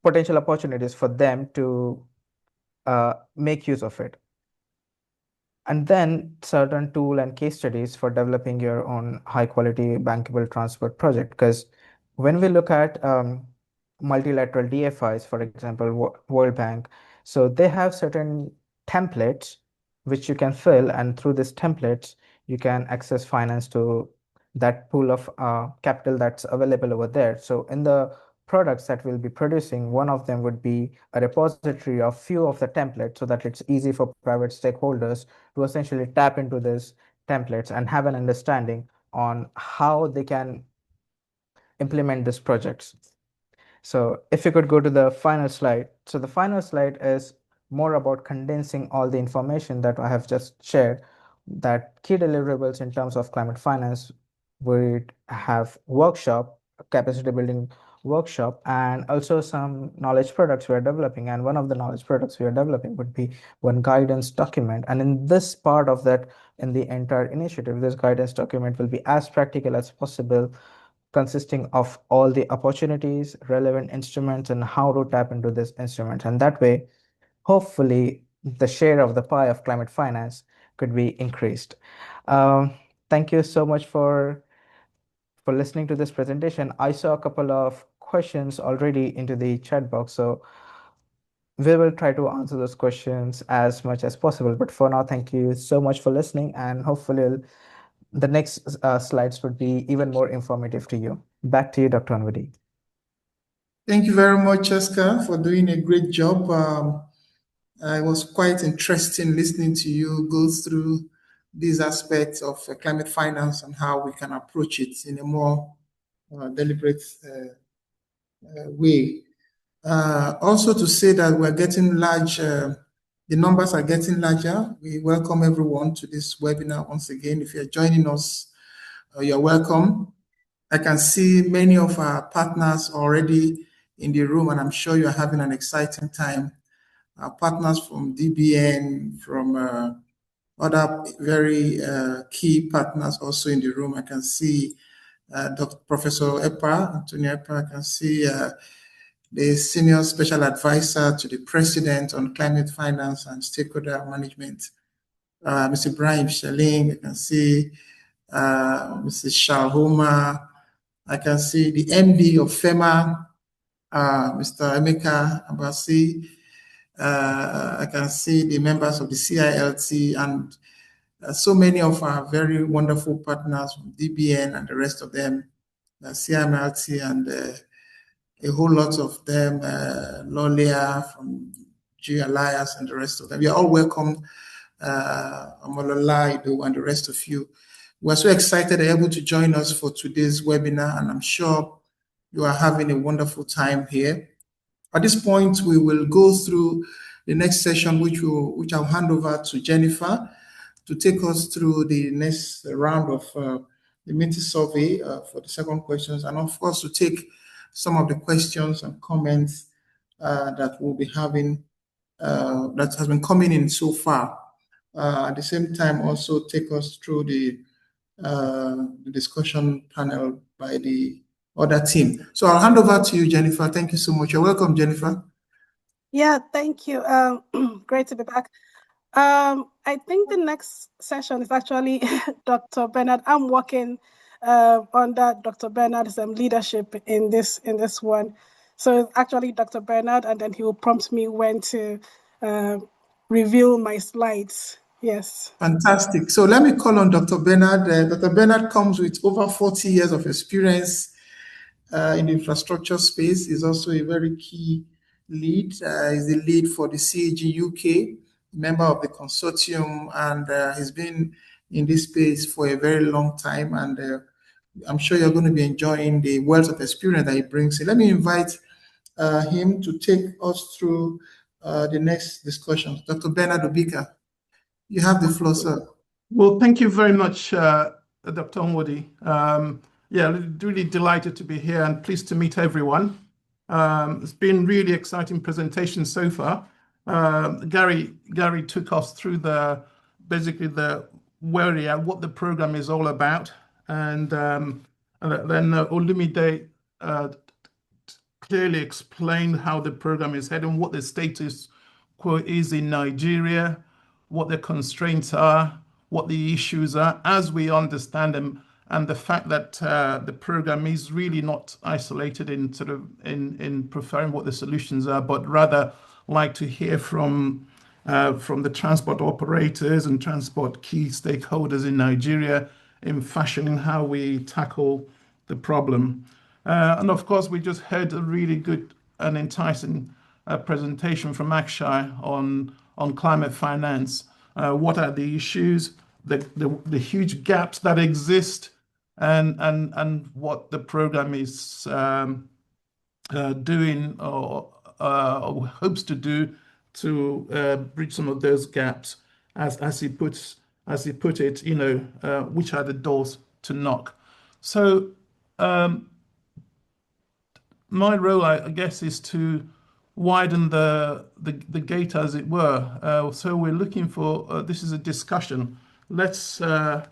S5: potential opportunities for them to make use of it. And then certain tool and case studies for developing your own high quality bankable transport project. Because when we look at multilateral DFIs, for example, World Bank, so they have certain templates which you can fill, and through these templates, you can access finance to that pool of capital that's available over there. So in the products that we'll be producing, one of them would be a repository of few of the templates so that it's easy for private stakeholders to essentially tap into these templates and have an understanding on how they can implement these projects. So if you could go to the final slide. So the final slide is more about condensing all the information that I have just shared, that key deliverables in terms of climate finance would have workshop, capacity building workshop, and also some knowledge products we are developing. And one of the knowledge products we are developing would be one guidance document. And in this part of that, in the entire initiative, this guidance document will be as practical as possible, consisting of all the opportunities, relevant instruments, and how to tap into this instrument. And that way, hopefully, the share of the pie of climate finance could be increased. Thank you so much for listening to this presentation. I saw a couple of questions already into the chat box, so we will try to answer those questions as much as possible. But for now, thank you so much for listening, and hopefully the next slides would be even more informative to you. Back to you, Dr. Anvadi.
S1: Thank you very much, Oscar, for doing a great job. It was quite interesting listening to you go through these aspects of climate finance and how we can approach it in a more deliberate way. Also to say that we're getting large, the numbers are getting larger. We welcome everyone to this webinar once again. If you're joining us, you're welcome. I can see many of our partners already in the room, and I'm sure you're having an exciting time. Our partners from DBN, from other very key partners also in the room. I can see Dr. Professor Epa, Antonio Epa. I can see the Senior Special Advisor to the President on Climate Finance and Stakeholder Management, Mr. Ibrahim Shaling. I can see Mrs. Shalhoma. I can see the MD of FEMA, Mr. Emeka Abasi. I can see the members of the CILT and so many of our very wonderful partners from DBN and the rest of them, CMLT and a whole lot of them, Lolia from G Alliance and the rest of them. You're all welcome, Amolola, Ido, and the rest of you. We're so excited you're able to join us for today's webinar, and I'm sure you are having a wonderful time here. At this point, we will go through the next session, which I'll hand over to Jennifer to take us through the next round of the meeting survey for the second questions, and of course to take some of the questions and comments that we'll be having that has been coming in so far. At the same time, also take us through the discussion panel by the other team. So I'll hand over to you, Jennifer. Thank you so much. You're welcome, Jennifer.
S2: Yeah, thank you. Great to be back. I think the next session is actually Dr. Bernard. I'm working under Dr. Bernard's leadership in this one. So it's actually Dr. Bernard, and then he will prompt me when to reveal my slides. Yes.
S1: Fantastic. So let me call on Dr. Bernard. Dr. Bernard comes with over 40 years of experience in the infrastructure space. He's also a very key lead. He's the lead for the CAG UK, member of the consortium, and he's been in this space for a very long time. And I'm sure you're going to be enjoying the wealth of experience that he brings. So let me invite him to take us through the next discussion. Dr. Bernard Obika, you have the floor, sir.
S6: Well, thank you very much, Dr. Onwodi. Yeah, really delighted to be here and pleased to meet everyone. It's been really exciting presentation so far. Gary took us through basically what the program is all about, and then Olumide clearly explained how the program is heading, what the status quo is in Nigeria, what the constraints are, what the issues are, as we understand them, and the fact that the program is really not isolated in preferring what the solutions are, but rather like to hear from from the transport operators and transport key stakeholders in Nigeria in fashioning how we tackle the problem. And of course, we just heard a really good and enticing presentation from Akshay on climate finance. What are the issues, the huge gaps that exist, and what the program is doing or hopes to do to bridge some of those gaps, as he put it, which are the doors to knock. So my role, I guess, is to widen the gate, as it were. So we're looking for, this is a discussion. The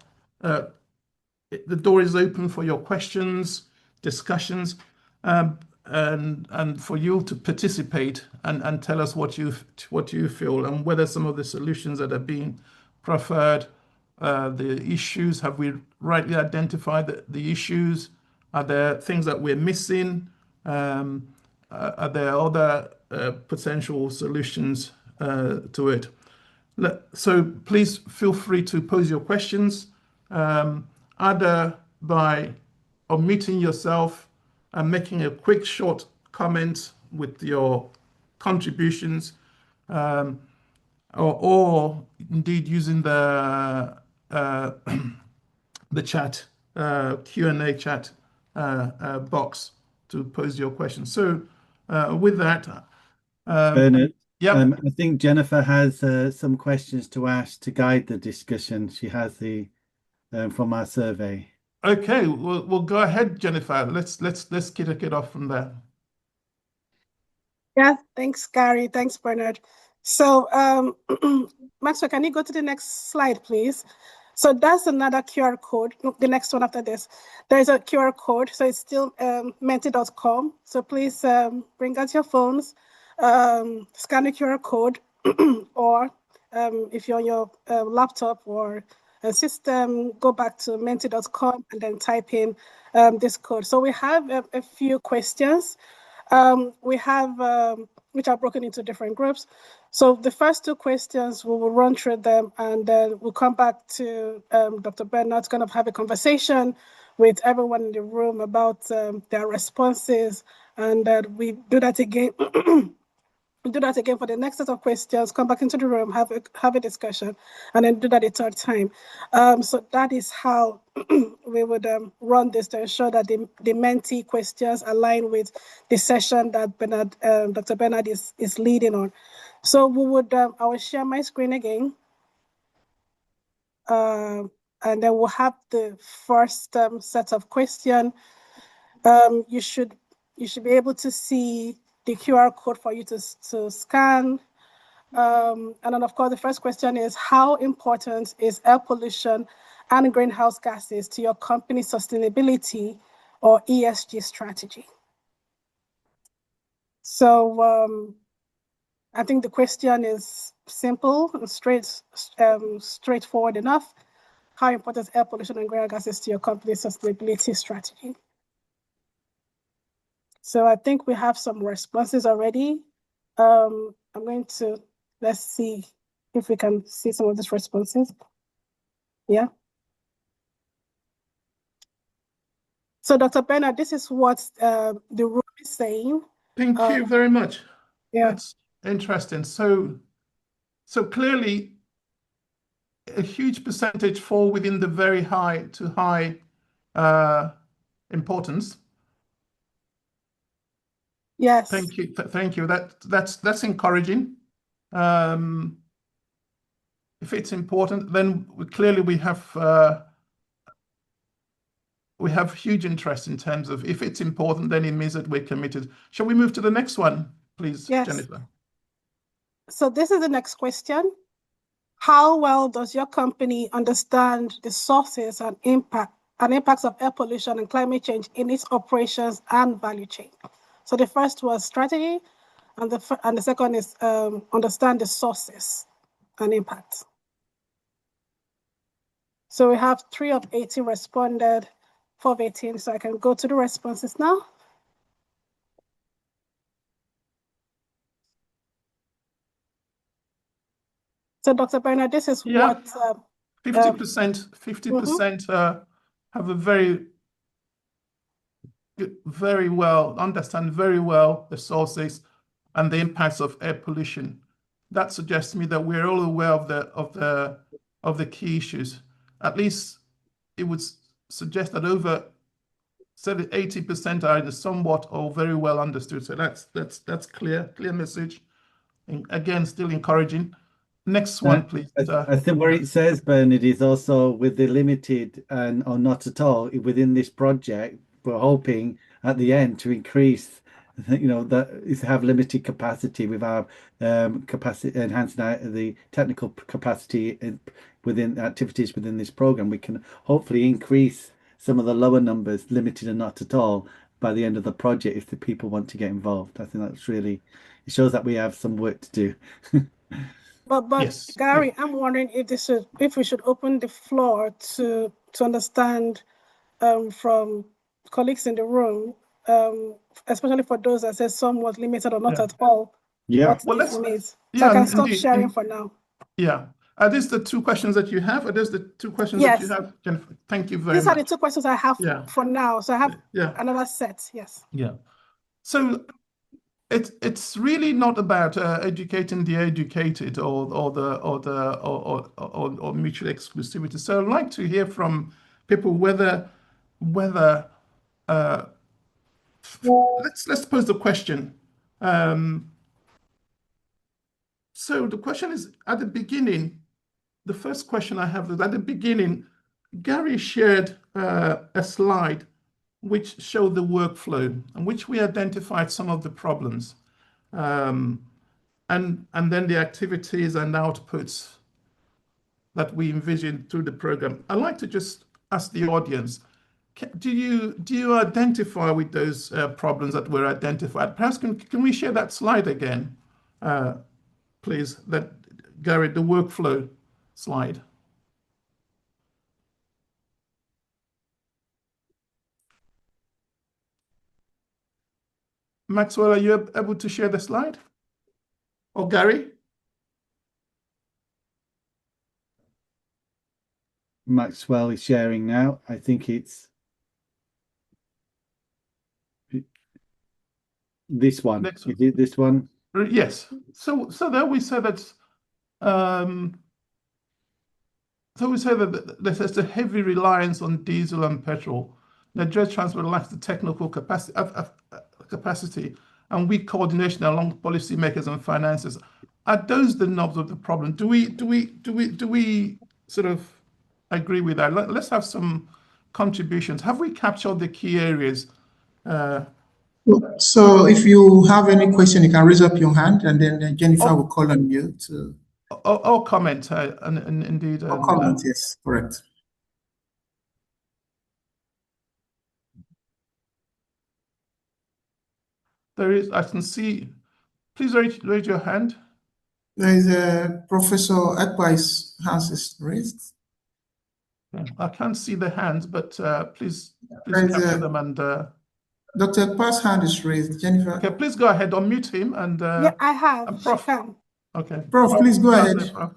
S6: door is open for your questions, discussions, and for you to participate and tell us what you feel, and whether some of the solutions that are being preferred, the issues, have we rightly identified the issues? Are there things that we're missing? Are there other potential solutions to it? So please feel free to pose your questions, either by unmuting yourself and making a quick short comment with your contributions, or indeed using the chat, Q&A chat box to pose your questions. So with that,
S3: Bernard,
S6: yeah.
S3: I think Jennifer has some questions to ask to guide the discussion. She has the from our survey.
S6: Okay, we'll go ahead, Jennifer. Let's kick it off from there.
S2: Yeah, thanks, Gary. Thanks, Bernard. So, Maxwell, can you go to the next slide, please? So that's another QR code. The next one after this, there's a QR code. So it's still menti.com. So please bring out your phones, scan the QR code, or if you're on your laptop or a system, go back to menti.com and then type in this code. So we have a few questions. We have, which are broken into different groups. So the first two questions, we will run through them, and then we'll come back to Dr. Bernard's going to have a conversation with everyone in the room about their responses, and we do that again. We do that again for the next set of questions, come back into the room, have a discussion, and then do that a third time. So that is how we would run this to ensure that the mentee questions align with the session that Dr. Bernard is leading on. So we would, I will share my screen again. And then we'll have the first set of questions. You should be able to see the QR code for you to scan. And then, of course, the first question is, how important is air pollution and greenhouse gases to your company's sustainability or ESG strategy? So I think the question is simple and straightforward enough. How important is air pollution and greenhouse gases to your company's sustainability strategy? So I think we have some responses already. I'm going to, let's see if we can see some of these responses. Yeah. So Dr. Bernard, this is what the room is saying.
S6: Thank you very much.
S2: Yeah.
S6: That's interesting. So clearly, a huge percentage fall within the very high to high importance.
S2: Yes.
S6: Thank you. Thank you. That's encouraging. If it's important, then clearly we have huge interest in terms of, if it's important, then it means that we're committed. Shall we move to the next one, please,
S2: yes.
S6: Jennifer?
S2: So this is the next question. How well does your company understand the sources and impacts of air pollution and climate change in its operations and value chain? So the first was strategy, and the second is understand the sources and impacts. So we have 3 of 18 responded, 4 of 18. So I can go to the responses now. So, Dr. Bernard, this is what
S6: 50% have a very well understand very well the sources and the impacts of air pollution. That suggests to me that we're all aware of the key issues. At least it would suggest that over 80% are either somewhat or very well understood. So that's clear message. And again, still encouraging. Next one, please.
S3: I think where it says, Bernard, is also with the limited or not at all within this project. We're hoping at the end to increase, that is have limited capacity with our capacity, enhancing the technical capacity within activities within this program. We can hopefully increase some of the lower numbers, limited and not at all, by the end of the project if the people want to get involved. I think that's really, it shows that we have some work to do.
S2: But
S6: yes,
S2: Gary, I'm wondering if we should open the floor to understand from colleagues in the room, especially for those that say somewhat limited or not at all.
S3: Yeah.
S2: What this means. So I can stop sharing for now.
S6: Yeah. Are these the two questions that you have? Are those the two questions that you have, Jennifer? Thank you very much.
S2: These are the two questions I have for now. So I have another set. Yes.
S6: Yeah. So it's really not about educating the educated or mutual exclusivity. So I'd like to hear from people whether let's pose the question. So the question is, at the beginning, the first question I have is, at the beginning, Gary shared a slide which showed the workflow and which we identified some of the problems and then the activities and outputs that we envisioned through the program. I'd like to just ask the audience, do you identify with those problems that were identified? Perhaps can we share that slide again, please? That Gary, the workflow slide. Maxwell, are you able to share the slide? Or Gary?
S3: Maxwell is sharing now. I think it's this one. Is it this one?
S6: Yes. So there we said that there's a heavy reliance on diesel and petrol. The jet transport lacks the technical capacity and weak coordination along policymakers and finances. Are those the knobs of the problem? Do we sort of agree with that? Let's have some contributions. Have we captured the key areas?
S1: So if you have any question, you can raise up your hand, and then Jennifer will call on you to.
S6: Or comment, and indeed.
S1: Or comment, yes, correct.
S6: There is, I can see. Please raise your hand.
S1: There is Professor Akpai's hand is raised.
S6: I can't see the hands, but please capture them and.
S1: Dr. Akpai's hand is raised. Jennifer.
S6: Okay, please go ahead. Unmute him and.
S2: Yeah, I have.
S6: And Prof.
S2: She can.
S6: Okay.
S1: Prof, please go ahead.
S6: Prof.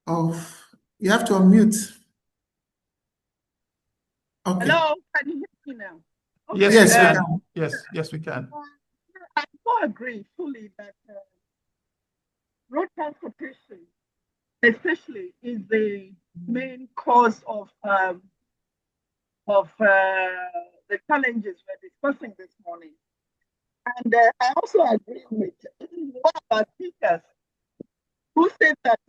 S1: Oh, you have to unmute. Okay.
S7: Hello, can you hear me now?
S6: Okay. Yes, we can. Yes, we can.
S7: I do agree fully that road transportation, especially, is the main cause of the challenges we're discussing this morning. And I also agree with one of our speakers who said that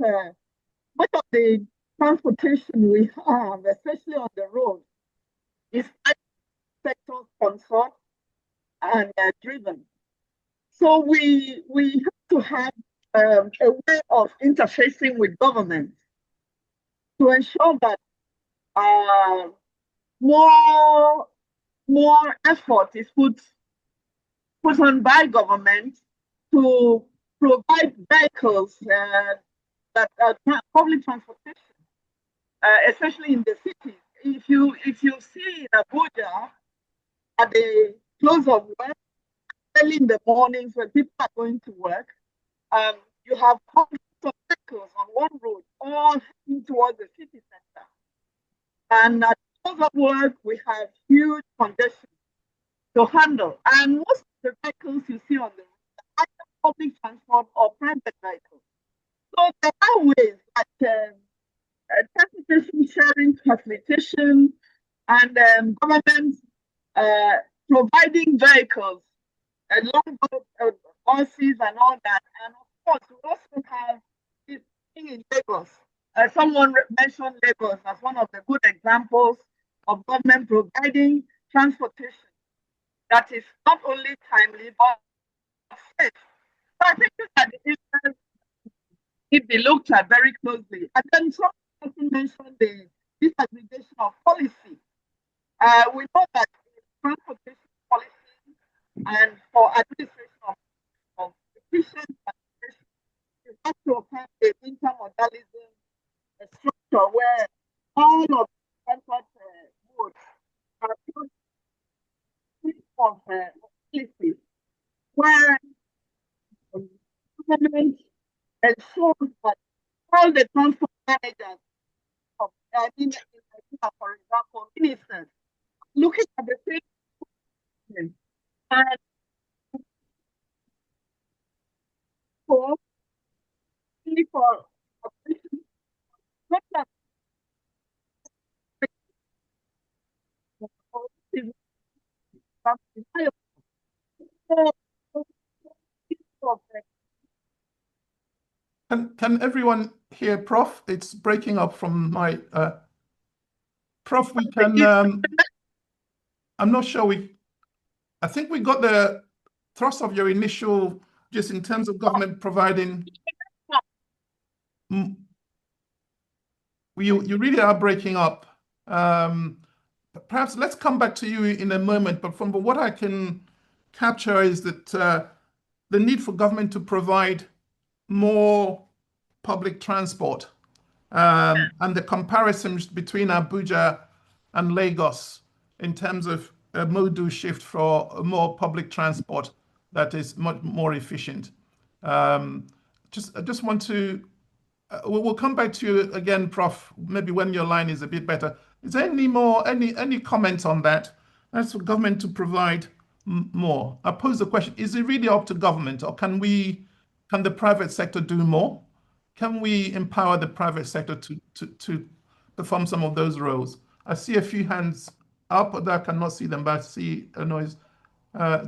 S7: much of the transportation we have, especially on the road, is sector sponsored and driven. So we have to have a way of interfacing with government to ensure that more effort is put on by government to provide vehicles that are public transportation, especially in the cities. If you see in Abuja at the close of work, early in the mornings when people are going to work, you have hundreds of vehicles on one road, all heading towards the city center. And at close of work, we have huge congestion to handle. And most of the vehicles you see on the road are either public transport or private vehicles. So there are ways that transportation sharing, facilitation, and government providing vehicles, long buses and all that. And of course, we also have this thing in Lagos. Someone mentioned Lagos as one of the good examples of government providing transportation that is not only timely but safe. So I think that the issues need to be looked at very closely. And then some person mentioned the disaggregation of policy. We know that in transportation policy and for administration of efficient transportation, you have to have an intermodalism structure where all of the transport modes are put of policy, where government ensures that all the transport managers of for example, ministers, looking at the same and for operation, not that
S6: Can everyone hear Prof? It's breaking up from my Prof. We can. I'm not sure I think we got the thrust of your initial, just in terms of government providing. You really are breaking up. Perhaps let's come back to you in a moment. But from what I can capture is that the need for government to provide more public transport and the comparisons between Abuja and Lagos in terms of a modal shift for more public transport that is much more efficient. I just want to, we'll come back to you again, Prof, maybe when your line is a bit better. Is there any comments on that? That's for government to provide more. I pose the question, is it really up to government, or can the private sector do more? Can we empower the private sector to perform some of those roles? I see a few hands up, but I cannot see them, but I see a noise.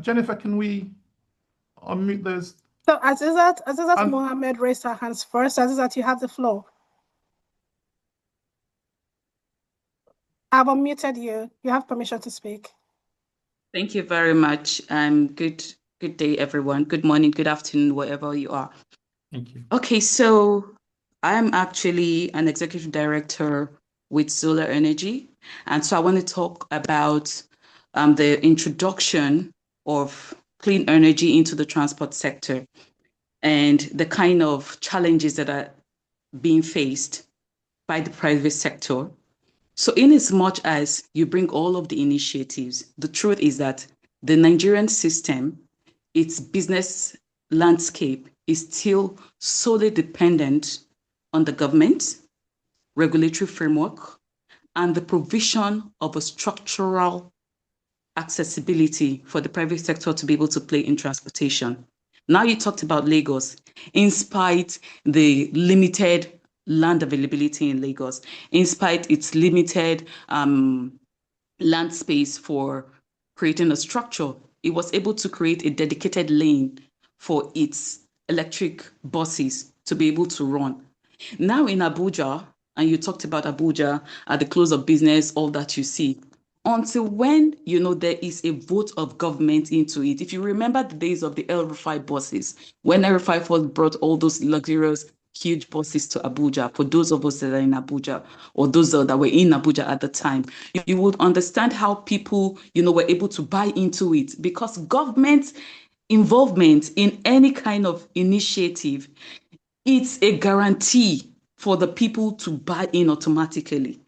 S6: Jennifer, can we unmute those?
S2: So Azizat Mohammed raised her hands first. Azizat, you have the floor. I've unmuted you. You have permission to speak.
S8: Thank you very much. Good day, everyone. Good morning, good afternoon, wherever you are.
S6: Thank you.
S8: Okay, so I'm actually an executive director with Solar Energy. And so I want to talk about the introduction of clean energy into the transport sector and the kind of challenges that are being faced by the private sector. So in as much as you bring all of the initiatives, the truth is that the Nigerian system, its business landscape is still solely dependent on the government, regulatory framework, and the provision of a structural accessibility for the private sector to be able to play in transportation. Now you talked about Lagos, in spite the limited land availability in Lagos, in spite its limited land space for creating a structure, it was able to create a dedicated lane for its electric buses to be able to run. Now in Abuja, and you talked about Abuja at the close of business, all that you see, until when, there is a vote of government into it. If you remember the days of the El-Rufai buses, when El-Rufai first brought all those luxurious, huge buses to Abuja, for those of us that are in Abuja, or those that were in Abuja at the time, you would understand how people, were able to buy into it, because government involvement in any kind of initiative, it's a guarantee for the people to buy in automatically.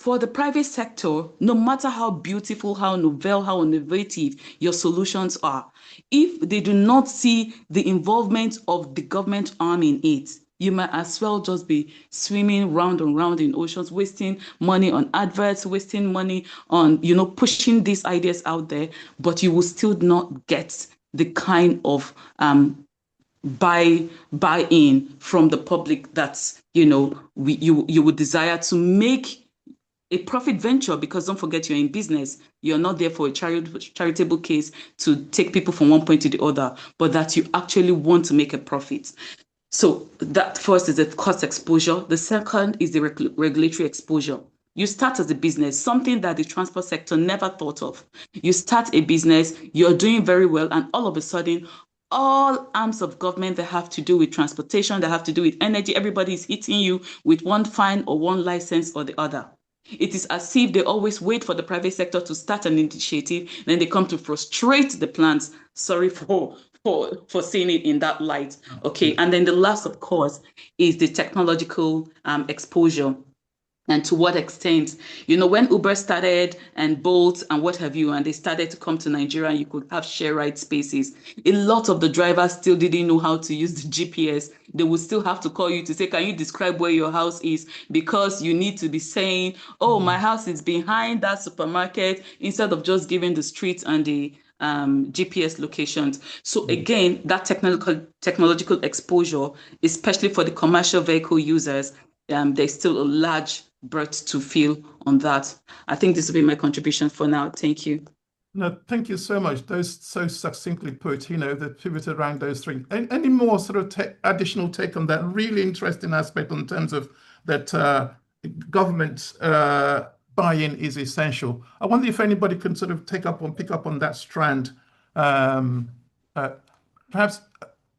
S8: For the private sector, no matter how beautiful, how novel, how innovative your solutions are, if they do not see the involvement of the government arm in it, you might as well just be swimming round and round in oceans, wasting money on adverts, wasting money on, pushing these ideas out there, but you will still not get the kind of buy-in from the public that's, you would desire to make a profit venture, because don't forget, you're in business. You're not there for a charitable case to take people from one point to the other, but that you actually want to make a profit. So that first is the cost exposure. The second is the regulatory exposure. You start as a business, something that the transport sector never thought of. You start a business, you're doing very well, and all of a sudden, all arms of government that have to do with transportation, that have to do with energy, everybody is hitting you with one fine or one license or the other. It is as if they always wait for the private sector to start an initiative, then they come to frustrate the plans. Sorry for seeing it in that light. Okay, and then the last, of course, is the technological exposure. And to what extent, when Uber started and Bolt and what have you, and they started to come to Nigeria, and you could have share ride spaces, a lot of the drivers still didn't know how to use the GPS. They would still have to call you to say, can you describe where your house is? Because you need to be saying, oh, my house is behind that supermarket, instead of just giving the streets and the GPS locations. So again, that technological exposure, especially for the commercial vehicle users, there's still a large breadth to fill on that. I think this will be my contribution for now. Thank you.
S6: No, thank you so much. Those so succinctly put, that pivoted around those three. Any more sort of additional take on that really interesting aspect in terms of that government buy-in is essential? I wonder if anybody can sort of pick up on that strand. Perhaps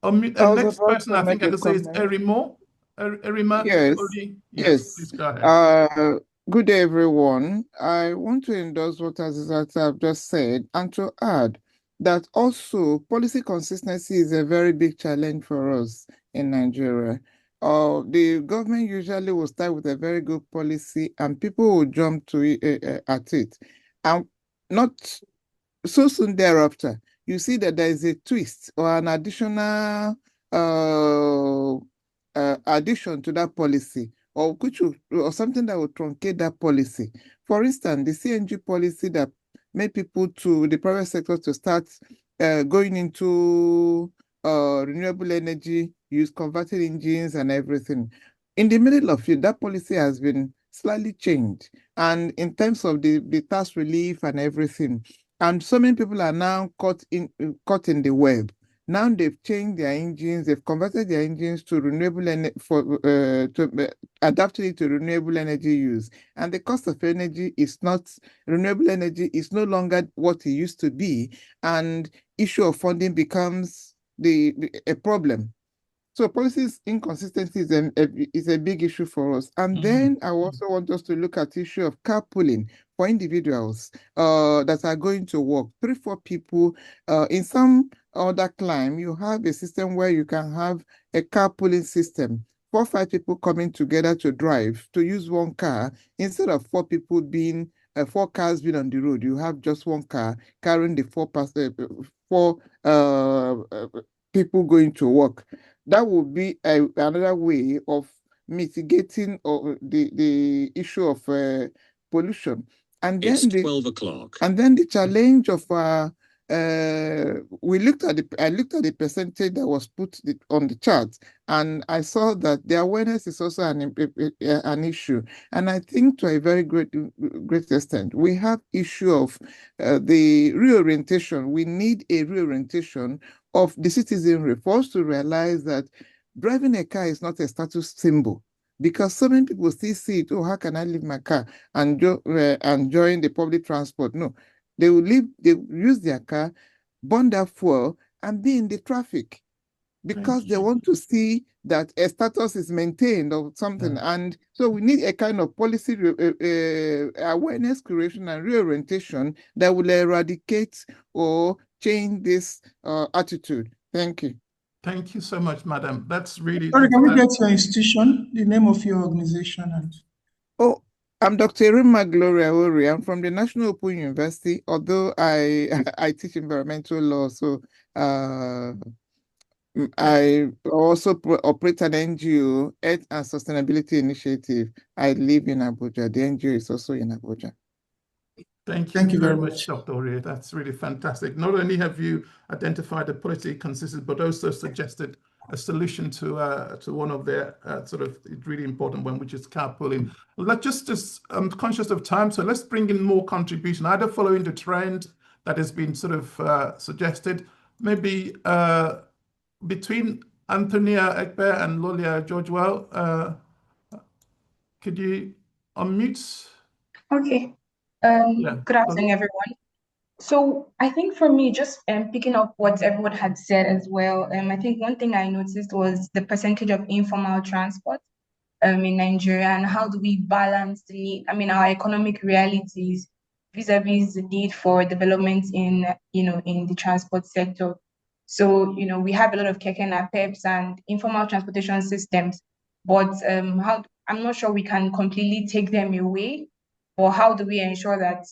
S6: the next person I think I could say is Erima. Yes, please go ahead.
S9: Good day, everyone. I want to endorse what Azizat have just said, and to add that also policy consistency is a very big challenge for us in Nigeria. The government usually will start with a very good policy, and people will jump to at it, and not so soon thereafter, you see that there is a twist or an additional addition to that policy, or something that will truncate that policy. For instance, the CNG policy that made people to the private sector to start going into renewable energy, use converted engines and everything. In the middle of it, that policy has been slightly changed. And in terms of the tax relief and everything, and so many people are now caught in the web. Now they've changed their engines, they've converted their engines to renewable energy adapted it to renewable energy use. And the cost of energy is not, renewable energy is no longer what it used to be. And issue of funding becomes a problem. So policies inconsistency is a big issue for us. And then I also want us to look at the issue of carpooling for individuals that are going to work. 3-4 people. In some other clime, you have a system where you can have a carpooling system. 4-5 people coming together to drive, to use one car, instead of 4 people being 4 cars being on the road. You have just one car carrying the 4 people going to work. That would be another way of mitigating the issue of pollution. And then
S10: it's 12 o'clock.
S9: And then the challenge of I looked at the percentage that was put on the chart, and I saw that the awareness is also an issue. And I think to a very great extent, we have issue of the reorientation. We need a reorientation of the citizenry for us to realize that driving a car is not a status symbol, because so many people still see it, oh, how can I leave my car and join the public transport? No, they will use their car, burn their fuel, and be in the traffic because they want to see that a status is maintained or something. And so we need a kind of policy awareness creation and reorientation that will eradicate or change this attitude. Thank you.
S6: Thank you so much, madam. That's really...
S1: Sorry, can we get your institution, the name of your organization?
S9: Oh, I'm Dr. Irima Gloria Ori. I'm from the National Open University, although I teach environmental law. So I also operate an NGO, Earth and Sustainability Initiative. I live in Abuja. The NGO is also in Abuja.
S6: Thank you very much, Dr. Ori. That's really fantastic. Not only have you identified the policy consistency, but also suggested a solution to one of their sort of really important one, which is carpooling. I'm conscious of time, so let's bring in more contribution, either following the trend that has been sort of suggested, maybe between Antonia Ekpe and Lolia Georgewell. Could you unmute?
S10: Okay.
S6: Yeah.
S10: Good afternoon, everyone. So I think for me, just picking up what everyone had said as well, I think one thing I noticed was the percentage of informal transport in Nigeria, and how do we balance the need, our economic realities vis-a-vis the need for development in the transport sector. So, we have a lot of keke napeps and informal transportation systems, but I'm not sure we can completely take them away. Or how do we ensure that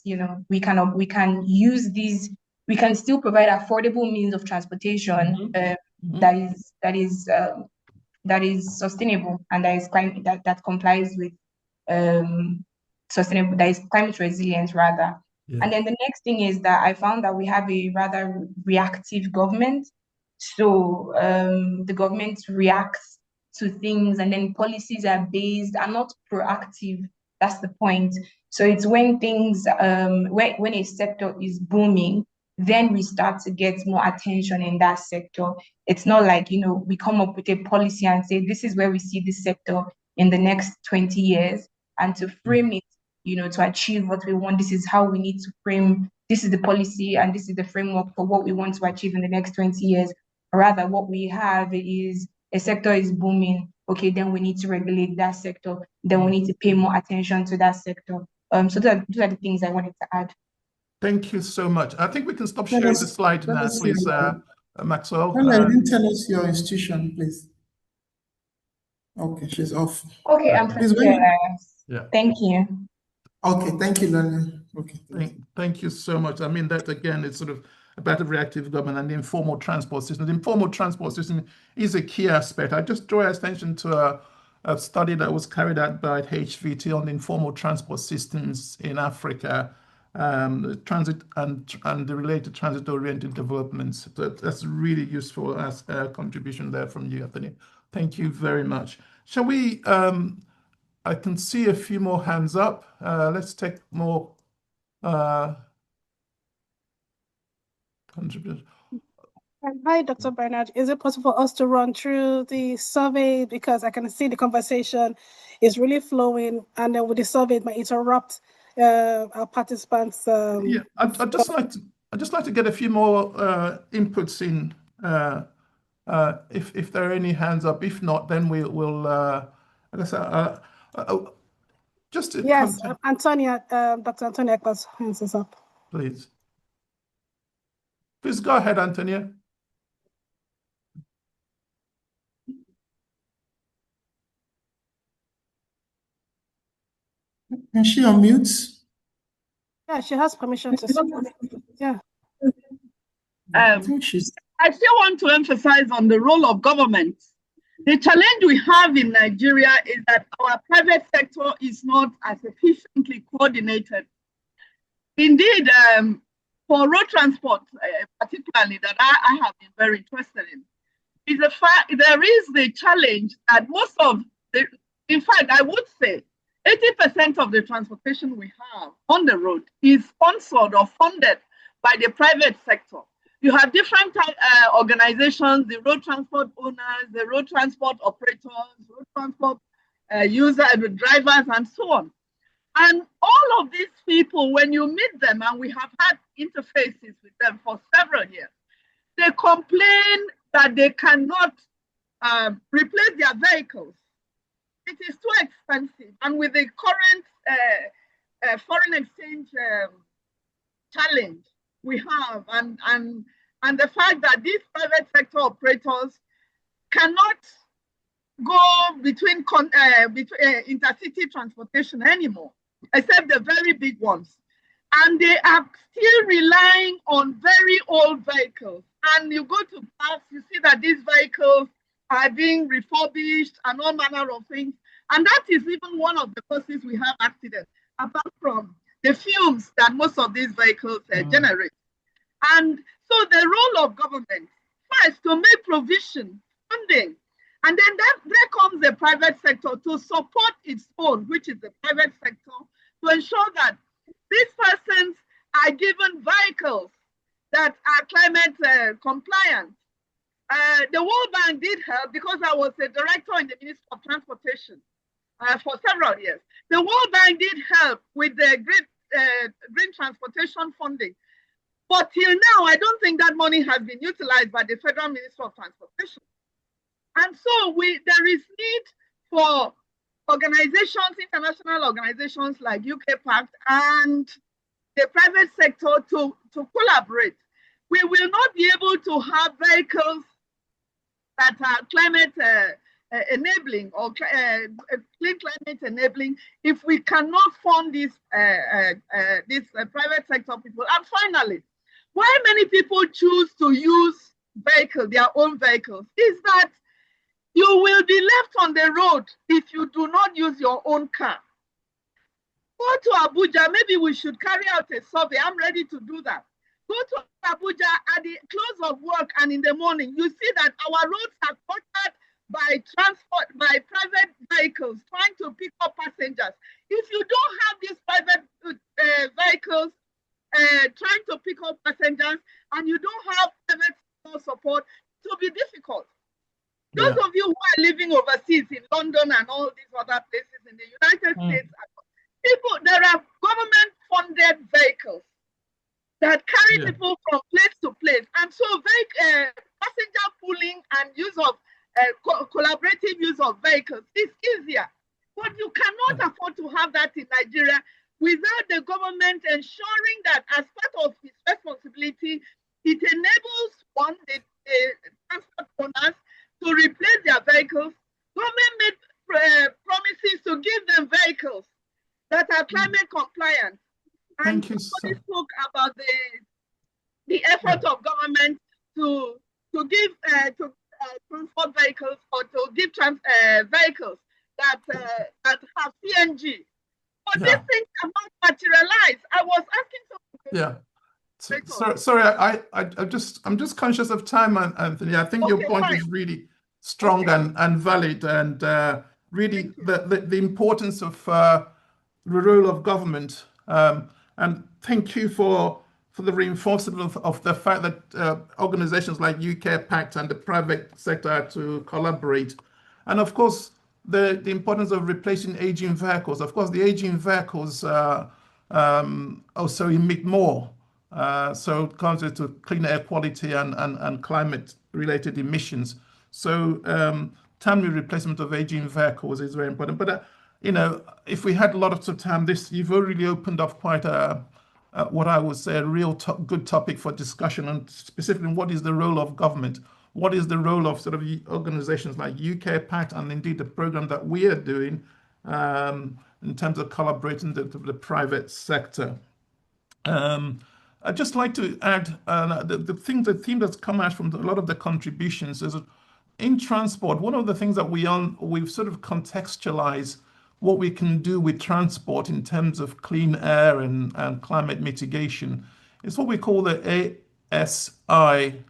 S10: we can use these, we can still provide affordable means of transportation that is sustainable and that complies with sustainable, that is climate resilient rather.
S6: Yeah.
S10: And then the next thing is that I found that we have a rather reactive government. So the government reacts to things, and then policies are not proactive. That's the point. So it's when things, when a sector is booming, then we start to get more attention in that sector. It's not like, we come up with a policy and say, this is where we see this sector in the next 20 years. And to frame it, to achieve what we want, this is how we need to frame, this is the policy and this is the framework for what we want to achieve in the next 20 years. Rather, what we have is a sector is booming. Okay, then we need to regulate that sector. Then we need to pay more attention to that sector. So those are the things I wanted to add.
S6: Thank you so much. I think we can stop sharing the slide now, please, Maxwell.
S1: You didn't tell us your institution, please. Okay, she's off.
S10: Okay, I'm
S1: please,
S6: yeah.
S10: Thank you.
S1: Okay, thank you, Lana. Okay.
S6: Thank you so much. I mean, that again, it's sort of about the reactive government and the informal transport system. The informal transport system is a key aspect. I just draw your attention to a study that was carried out by HVT on informal transport systems in Africa, transit and the related transit-oriented developments. That's really useful as a contribution there from you, Anthony. Thank you very much. Shall we? I can see a few more hands up. Let's take more contributors.
S2: Hi, Dr. Bernard. Is it possible for us to run through the survey? Because I can see the conversation is really flowing, and then with the survey, it might interrupt our participants.
S6: Yeah, I'd just like to get a few more inputs in. If there are any hands up. If not, then we'll I guess just to
S2: yes, Antonia, Dr. Antonia Ekpe's hands is up.
S6: Please go ahead, Antonia.
S1: Can she unmute?
S2: Yeah, she has permission to speak. Yeah.
S7: I still want to emphasize on the role of government. The challenge we have in Nigeria is that our private sector is not as efficiently coordinated. Indeed, for road transport, particularly, that I have been very interested in, is the fact there is the challenge that most of the, in fact, I would say 80% of the transportation we have on the road is sponsored or funded by the private sector. You have different organizations, the road transport owners, the road transport operators, road transport users, drivers, and so on. And all of these people, when you meet them, and we have had interfaces with them for several years, they complain that they cannot replace their vehicles. It is too expensive. And with the current foreign exchange challenge we have, and the fact that these private sector operators cannot go between intercity transportation anymore, except the very big ones. And they are still relying on very old vehicles. And you go to parks, you see that these vehicles are being refurbished and all manner of things. And that is even one of the causes we have accidents, apart from the fumes that most of these vehicles generate. And so the role of government, first, to make provision, funding, and then there comes the private sector to support its own, which is the private sector, to ensure that these persons are given vehicles that are climate compliant. The World Bank did help because I was a director in the Ministry of Transportation for several years. The World Bank did help with the green transportation funding. But till now, I don't think that money has been utilized by the Federal Ministry of Transportation. And so there is need for organizations, international organizations like UK PACT and the private sector to collaborate. We will not be able to have vehicles that are climate enabling or clean climate enabling if we cannot fund these private sector people. And finally, why many people choose to use their own vehicles, is that you will be left on the road if you do not use your own car. Go to Abuja, maybe we should carry out a survey. I'm ready to do that. Go to Abuja at the close of work and in the morning, you see that our roads are cluttered by private vehicles trying to pick up passengers. If you don't have these private vehicles trying to pick up passengers and you don't have private support, it will be difficult. Those of you who are living overseas in London and all these other places in the United States, there are government-funded vehicles that carry people from place to place. And so passenger pooling and use of collaborative use of vehicles is easier. But you cannot afford to have that in Nigeria without the government ensuring that as part of its responsibility, it enables the transport owners to replace their vehicles. Government made promises to give them vehicles that are climate compliant. And somebody spoke about the effort of government to give transport vehicles or to give vehicles that have CNG. But these things are not materialized. I was asking something.
S6: Sorry, I'm just conscious of time, Anthony. I think your point is really strong and valid, and really the importance of the role of government. And thank you for the reinforcement of the fact that organizations like UK PACT and the private sector are to collaborate. And of course, the importance of replacing aging vehicles. Of course, the aging vehicles also emit more. So it comes to clean air quality and climate-related emissions. So timely replacement of aging vehicles is very important. But if we had a lot of time, you've already opened up quite what I would say a real good topic for discussion, and specifically what is the role of government? What is the role of sort of organizations like UK PACT and indeed the program that we are doing in terms of collaborating the private sector? I'd just like to add the theme that's come out from a lot of the contributions is in transport. One of the things that we've sort of contextualized what we can do with transport in terms of clean air and climate mitigation is what we call the ASI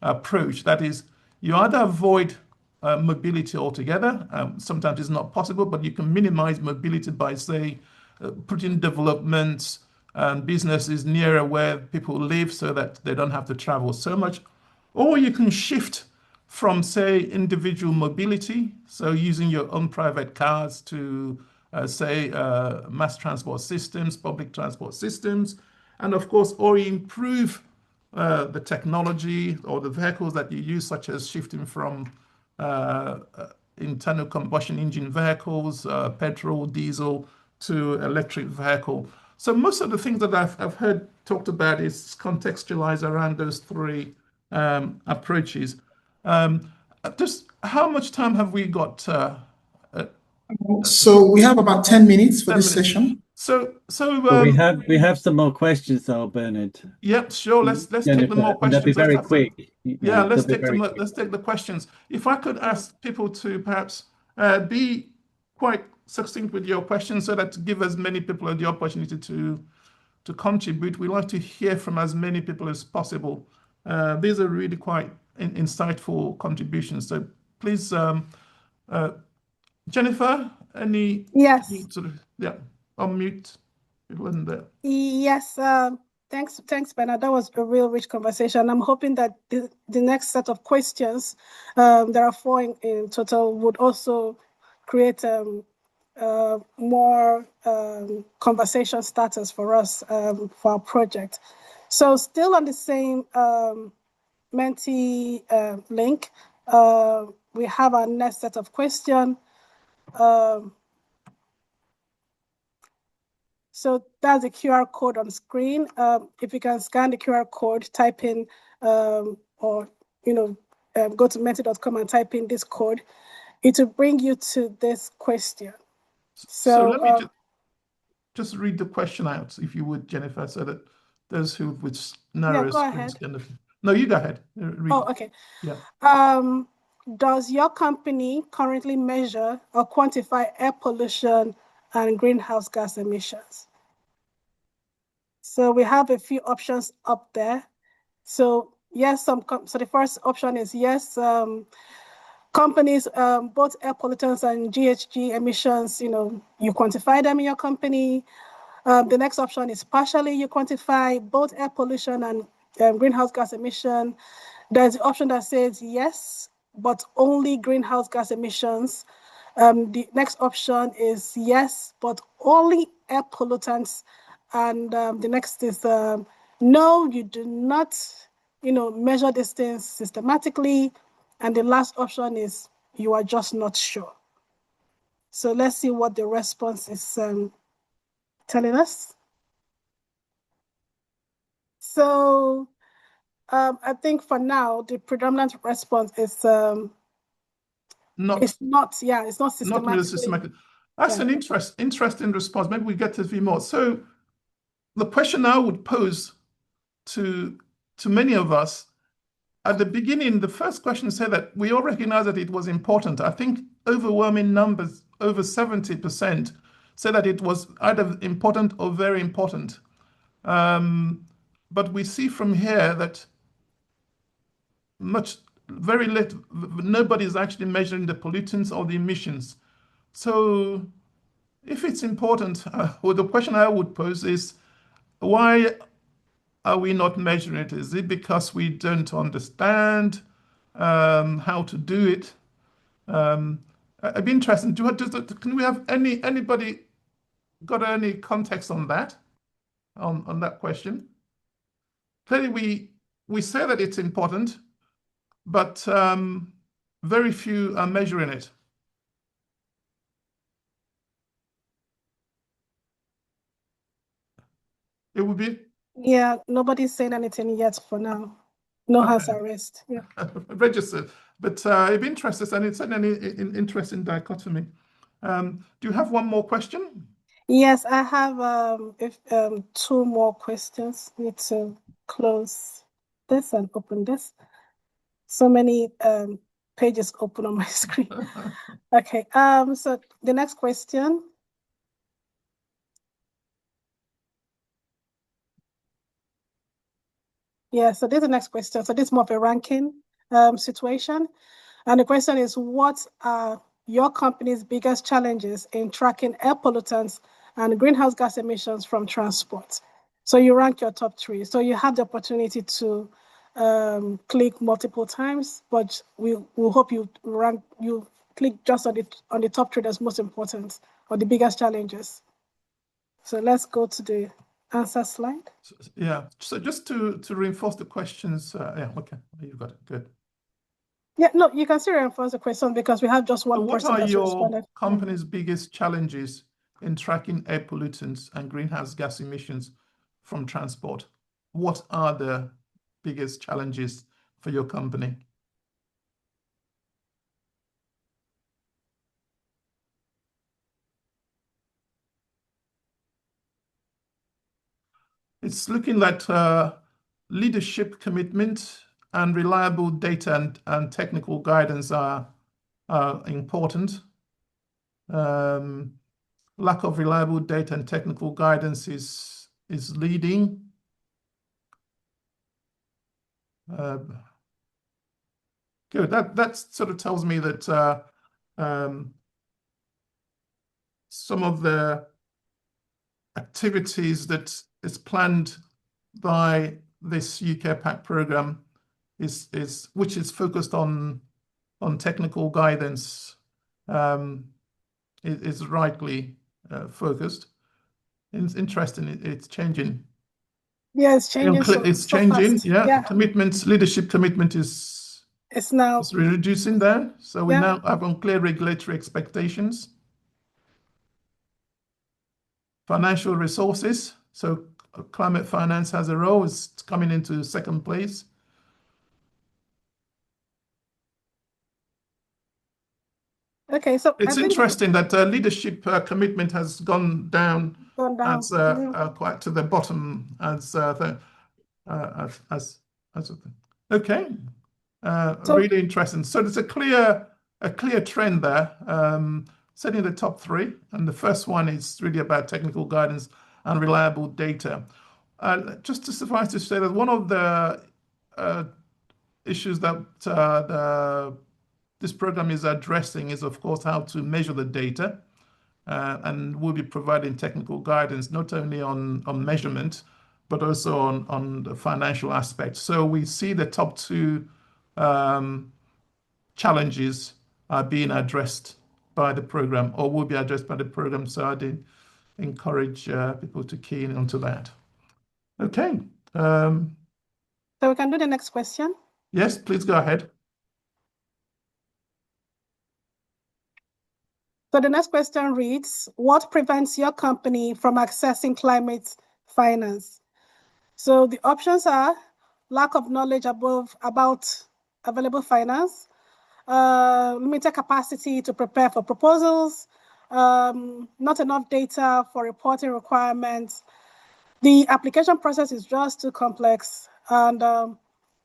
S6: approach. That is, you either avoid mobility altogether. Sometimes it's not possible, but you can minimize mobility by, say, putting developments and businesses nearer where people live so that they don't have to travel so much. Or you can shift from, say, individual mobility, so using your own private cars to, say, mass transport systems, public transport systems, and of course, or improve the technology or the vehicles that you use, such as shifting from internal combustion engine vehicles, petrol, diesel, to electric vehicle. So most of the things that I've heard talked about is contextualized around those three approaches. Just how much time have we got,
S1: So we have about 10 minutes for
S6: 10
S1: this
S6: minutes.
S1: session.
S3: But we have some more questions though, Bernard.
S6: Yep, sure. Let's
S3: Jennifer,
S6: take the more
S3: and they'll be
S6: questions.
S3: very quick.
S6: Yeah, let's take
S3: quick.
S6: the questions. If I could ask people to perhaps be quite succinct with your questions, so that to give as many people the opportunity to contribute. We like to hear from as many people as possible. These are really quite insightful contributions. So please, Jennifer, any
S2: Yes.
S6: sort of, yeah, unmute people in there.
S2: Yes. Thanks, Bernard. That was a real rich conversation. I'm hoping that the next set of questions, there are 4 in total, would also create more conversation starters for us for our project. So still on the same Menti link, we have our next set of questions. So that's the QR code on screen. If you can scan the QR code, type in or go to menti.com and type in this code, it will bring you to this question.
S6: So let me just read the question out, if you would, Jennifer, so that those who with narrow screens can. No, you go ahead. Read.
S2: Oh, okay.
S6: Yeah.
S2: Does your company currently measure or quantify air pollution and greenhouse gas emissions? So we have a few options up there. So yes, so the first option is yes. Companies, both air pollutants and GHG emissions, you quantify them in your company. The next option is partially you quantify both air pollution and greenhouse gas emission. There's the option that says yes, but only greenhouse gas emissions. The next option is yes, but only air pollutants. And the next is no, you do not, measure these things systematically. And the last option is you are just not sure. So let's see what the response is telling us. So I think for now, the predominant response is it's not systematically.
S6: Not really systematic. That's an interesting response. Maybe we get to a few more. So the question I would pose to many of us, at the beginning, the first question said that we all recognize that it was important. I think overwhelming numbers, over 70%, said that it was either important or very important. But we see from here that very late, nobody is actually measuring the pollutants or the emissions. So if it's important, well, the question I would pose is, why are we not measuring it? Is it because we don't understand how to do it? I'd be interested. Can we have anybody got any context on that? On that question? Clearly, we say that it's important, but very few are measuring it. It would be.
S2: Yeah, nobody's saying anything yet for now. No hands are raised. Yeah.
S6: Registered, but it'd be interesting, and it's an interesting dichotomy. Do you have one more question?
S2: Yes, I have 2 more questions. Need to close this and open this. So many pages open on my screen. Okay. So the next question. Yeah, so this is the next question. So this is more of a ranking situation. And the question is, what are your company's biggest challenges in tracking air pollutants and greenhouse gas emissions from transport? So you rank your top 3. So you have the opportunity to click multiple times, but we hope you click just on the top 3 that's most important or the biggest challenges. So let's go to the answer slide.
S6: Yeah, so just to reinforce the questions, yeah, okay, you've got it, good.
S2: Yeah, no, you can still reinforce the question because we have just one person that's responded.
S6: What are your company's biggest challenges in tracking air pollutants and greenhouse gas emissions from transport? What are the biggest challenges for your company? It's looking at leadership commitment and reliable data and technical guidance are important. Lack of reliable data and technical guidance is leading. Good. That sort of tells me that some of the activities that is planned by this UK PACT program which is focused on technical guidance is rightly focused. It's interesting. It's changing.
S2: Yeah, it's changing.
S6: It's changing.
S2: Fast.
S6: Yeah. Commitment, leadership commitment is reducing there. So we now have unclear regulatory expectations. Financial resources. So climate finance has a role. It's coming into second place.
S2: Okay, so
S6: it's interesting that leadership commitment has gone down as quite to the bottom as okay. Really interesting. So there's a clear trend there, setting the top three, and the first one is really about technical guidance and reliable data. Just to suffice to say that one of the issues that this program is addressing is, of course, how to measure the data, and we'll be providing technical guidance not only on measurement, but also on the financial aspect. So we see the top two challenges are being addressed by the program, or will be addressed by the program. So I'd encourage people to key in onto that. Okay.
S2: So we can do the next question.
S6: Yes, please go ahead.
S2: So the next question reads, what prevents your company from accessing climate finance? So the options are lack of knowledge about available finance, limited capacity to prepare for proposals, not enough data for reporting requirements. The application process is just too complex, and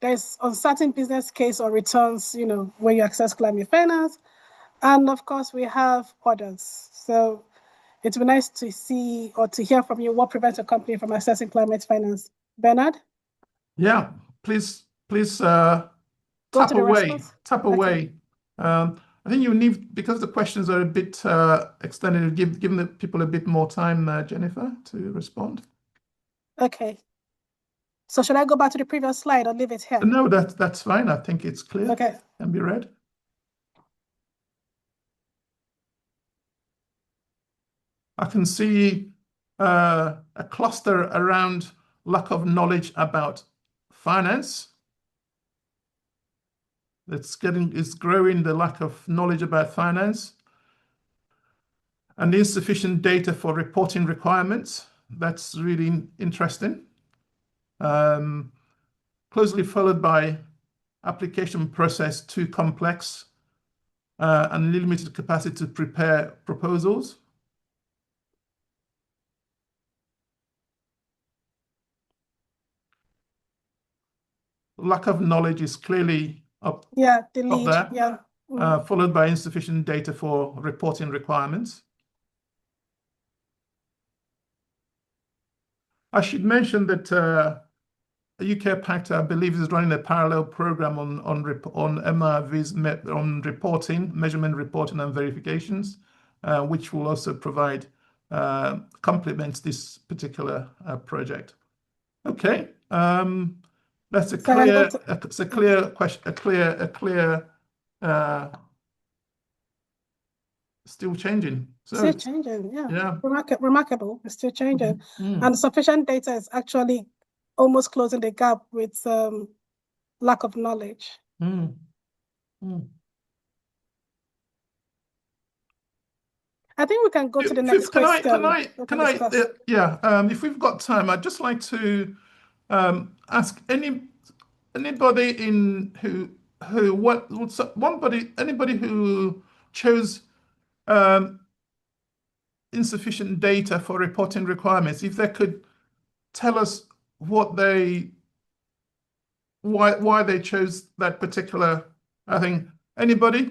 S2: there's uncertain business case or returns, when you access climate finance. And of course, we have others. So it would be nice to see or to hear from you what prevents a company from accessing climate finance. Bernard?
S6: Yeah, please tap away.
S2: Okay.
S6: I think you need, because the questions are a bit extended, giving the people a bit more time, Jennifer, to respond.
S2: Okay. So should I go back to the previous slide or leave it here?
S6: No, that's fine. I think it's clear.
S2: Okay.
S6: Can be read. I can see a cluster around lack of knowledge about finance. It's growing, the lack of knowledge about finance, and insufficient data for reporting requirements. That's really interesting. Closely followed by application process too complex and limited capacity to prepare proposals. Lack of knowledge is clearly up there.
S2: Yeah.
S6: Followed by insufficient data for reporting requirements. I should mention that UK PACT, I believe, is running a parallel program on MRVs, on reporting, measurement reporting and verifications, which will also provide complement this particular project. Okay. That's a clear question. Still changing.
S2: Still changing, yeah. Remarkable. It's still changing. And sufficient data is actually almost closing the gap with lack of knowledge. I think we can go to the next question.
S6: If we've got time, I'd just like to ask anybody who chose insufficient data for reporting requirements, if they could tell us why they chose that particular thing? Anybody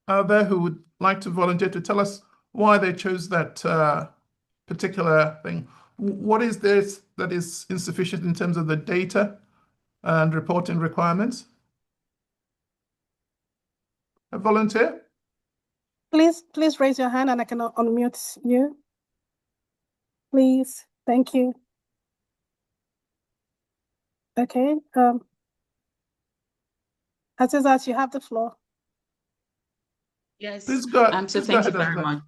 S6: out there who would like to volunteer to tell us why they chose that particular thing? What is this that is insufficient in terms of the data and reporting requirements? A volunteer?
S2: Please raise your hand and I can unmute you. Please, thank you. Okay, Azizat, you have the floor.
S8: Yes.
S6: Please go
S8: So
S6: please go
S8: thank you
S6: ahead,
S8: very
S6: Azizat.
S8: much.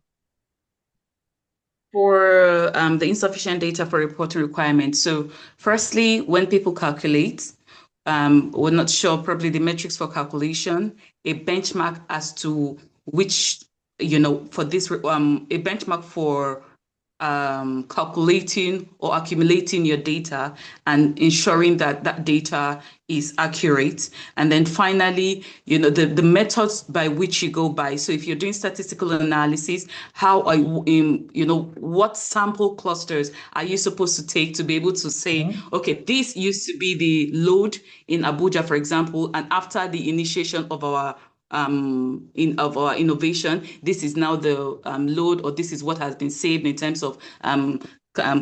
S8: For the insufficient data for reporting requirements. So firstly, when people calculate, we're not sure probably the metrics for calculation, a benchmark as to which, for this, a benchmark for calculating or accumulating your data and ensuring that that data is accurate. And then finally, the methods by which you go by. So if you're doing statistical analysis, how are you, what sample clusters are you supposed to take to be able to say, okay, this used to be the load in Abuja, for example, and after the initiation of our innovation, this is now the load, or this is what has been saved in terms of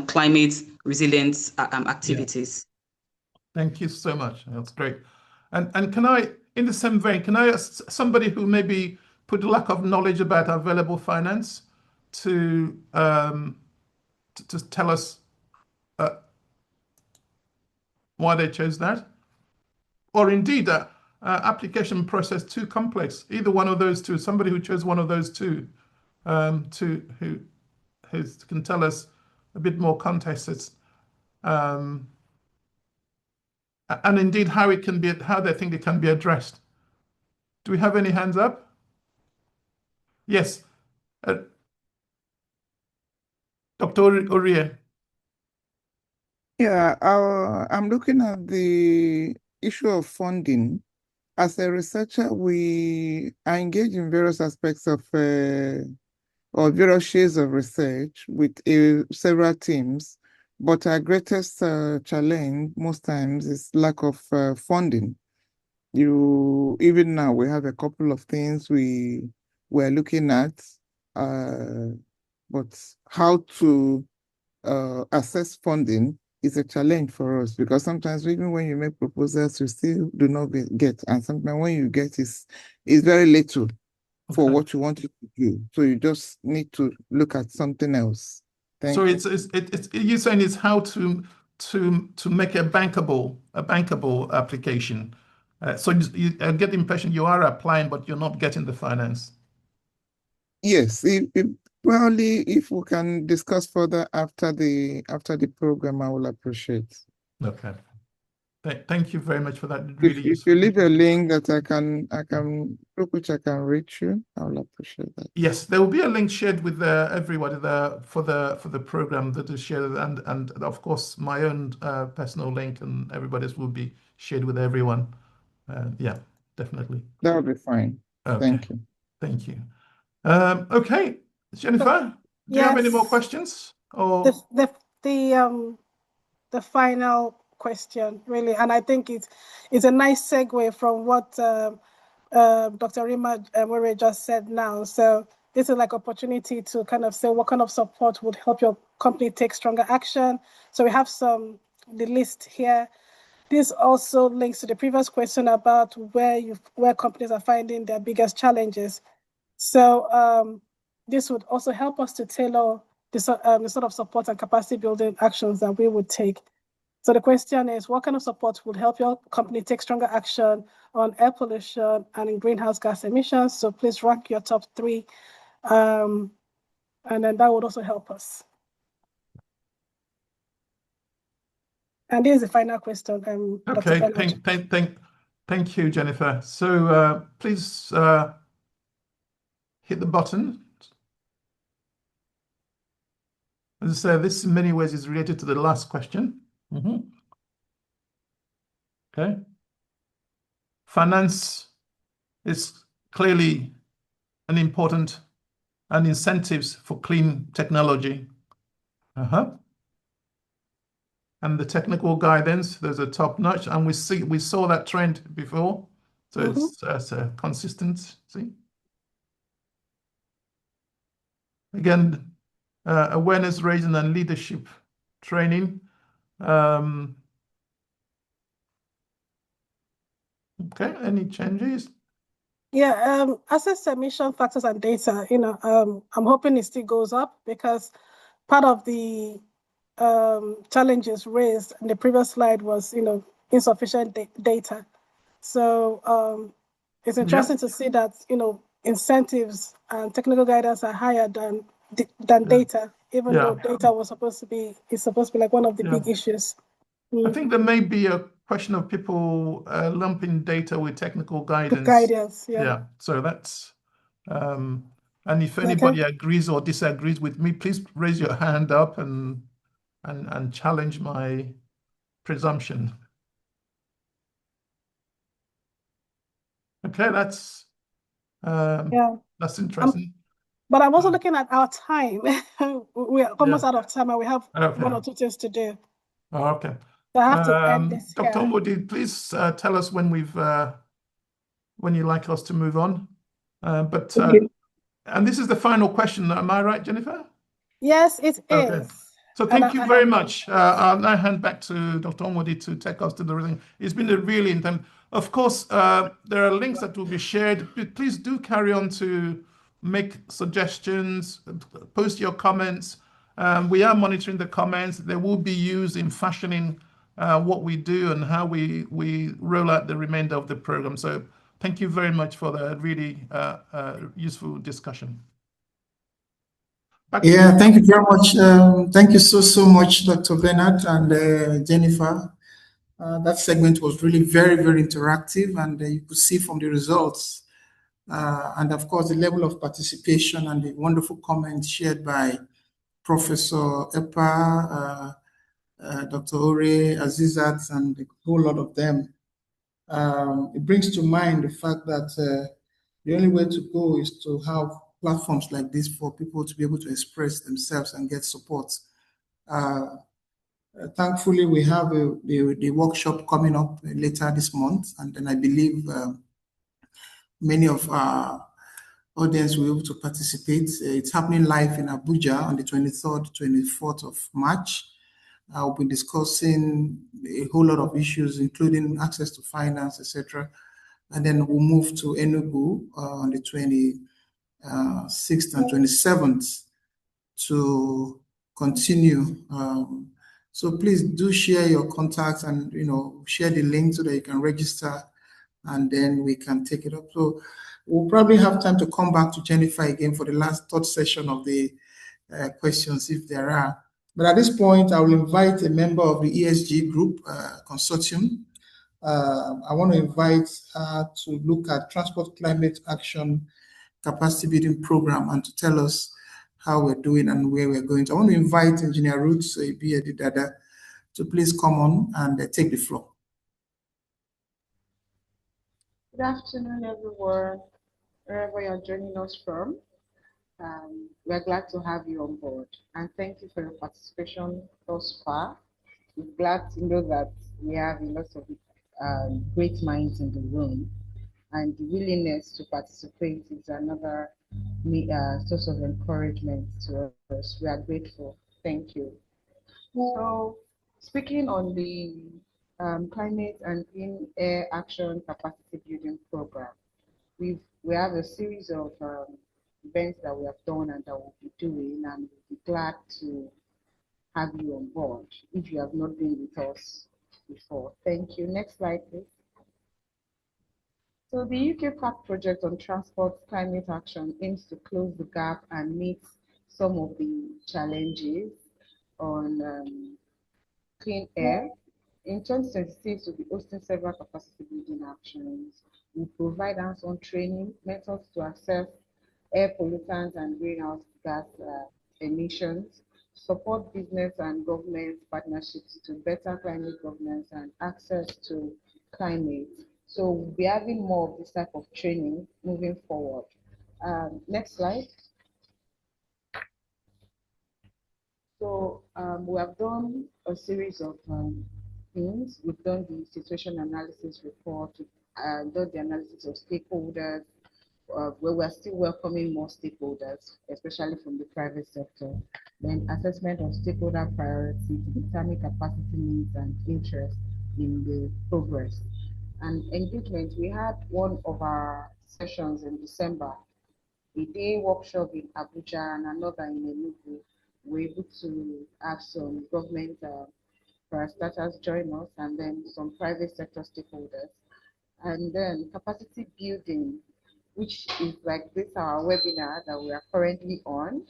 S8: climate resilience activities.
S6: Yeah. Thank you so much. That's great. And can I, in the same vein, can I ask somebody who maybe put a lack of knowledge about available finance to tell us why they chose that? Or indeed, application process too complex. Either one of those two. Somebody who chose one of those two, who can tell us a bit more context, and indeed how it can be, how they think it can be addressed. Do we have any hands up? Yes, Dr. Orie.
S9: Yeah, I'm looking at the issue of funding. As a researcher, we are engaged in various aspects of or various shades of research with several teams, but our greatest challenge most times is lack of funding. Even now we have a couple of things we're looking at, but how to assess funding is a challenge for us, because sometimes even when you make proposals, you still do not get, and sometimes when you get is very little for what you want to do. So you just need to look at something else.
S6: So it's you're saying it's how to make a bankable application. So I get the impression you are applying, but you're not getting the finance.
S9: Yes, probably if we can discuss further after the program, I will appreciate.
S6: Okay. Thank you very much for that.
S9: Really if you leave a link that I can through which I can reach you, I will appreciate that.
S6: Yes, there will be a link shared with everybody there for the program that is shared, and of course my own personal link and everybody's will be shared with everyone. Yeah, definitely.
S9: That will be fine.
S6: Okay.
S9: Thank you.
S6: Thank you. Okay, Jennifer, do you have any more questions? Or
S2: The final question, really, and I think it's a nice segue from what Dr. Rima Murray just said now. So this is like opportunity to kind of say what kind of support would help your company take stronger action. So we have the list here. This also links to the previous question about where companies are finding their biggest challenges. So this would also help us to tailor the sort of support and capacity building actions that we would take. So the question is, what kind of support would help your company take stronger action on air pollution and in greenhouse gas emissions? So please rank your top 3, and then that would also help us. And this is the final question.
S6: Okay, thank you, Jennifer. So please hit the button. As I say, this in many ways is related to the last question. Okay. Finance is clearly an important and incentives for clean technology. And the technical guidance, there's a top notch, and we saw that trend before, so it's consistent. See, again, awareness raising and leadership training. Okay, any changes?
S2: Yeah, asset submission factors and data, I'm hoping it still goes up, because part of the challenges raised in the previous slide was, insufficient data. So it's interesting to see that, incentives and technical guidance are higher than data, even though data is supposed to be like one of the big issues.
S6: I think there may be a question of people lumping data with technical guidance.
S2: Guidance,
S6: yeah. So that's and if anybody agrees or disagrees with me, please raise your hand up and challenge my presumption. Okay, that's interesting.
S2: But I'm also looking at our time. We're almost out of time, and we have one or two things to do.
S6: Okay.
S2: So I have to end this here.
S6: Dr. Omodi, please tell us when you'd like us to move on. And this is the final question. Am I right, Jennifer?
S2: Yes, it is.
S6: So thank you very much. I'll now hand back to Dr. Omodi to take us to the reading. It's been a really intense. Of course, there are links that will be shared. Please do carry on to make suggestions, post your comments. We are monitoring the comments. They will be used in fashioning what we do and how we roll out the remainder of the program. So thank you very much for the really useful discussion.
S1: Yeah, thank you very much. Thank you so much, Dr. Bernard and Jennifer. That segment was really very, very interactive, and you could see from the results, and of course, the level of participation and the wonderful comments shared by Professor Epa, Dr. Ore, Azizat, and a whole lot of them. It brings to mind the fact that the only way to go is to have platforms like this for people to be able to express themselves and get support. Thankfully, we have the workshop coming up later this month, and then I believe many of our audience will be able to participate. It's happening live in Abuja on the 23rd, 24th of March. I'll be discussing a whole lot of issues, including access to finance, etc. And then we'll move to Enugu on the 26th and 27th to continue. So please do share your contacts and share the link so that you can register, and then we can take it up. So we'll probably have time to come back to Jennifer again for the third session of the questions if there are. But at this point, I will invite a member of the ESG group consortium. I want to invite her to look at Transport Climate Action Capacity Building Program and to tell us how we're doing and where we're going. So I want to invite Engineer Ruth Dada to please come on and take the floor.
S11: Good afternoon, everyone, wherever you're joining us from. We're glad to have you on board, and thank you for your participation thus far. We're glad to know that we have a lot of great minds in the room, and the willingness to participate is another source of encouragement to us. We are grateful. Thank you. So, speaking on the Climate and Clean Air Action Capacity Building Program, we have a series of events that we have done and that we'll be doing, and we'll be glad to have you on board if you have not been with us before. Thank you. Next slide, please. So the UK PACT project on transport climate action aims to close the gap and meet some of the challenges on clean air. In 2026, we'll be hosting several capacity building actions. We provide hands-on training, methods to assess air pollutants and greenhouse gas emissions, support business and government partnerships to better climate governance and access to climate. So we'll be having more of this type of training moving forward. Next slide. So we have done a series of things. We've done the situation analysis report, done the analysis of stakeholders, where we're still welcoming more stakeholders, especially from the private sector. Then assessment of stakeholder priority to determine capacity needs and interest in the progress. And engagement, we had one of our sessions in December, a day workshop in Abuja and another in Enugu. We're able to have some government parastatals join us and then some private sector stakeholders. And then capacity building, which is like this our webinar that we are currently on.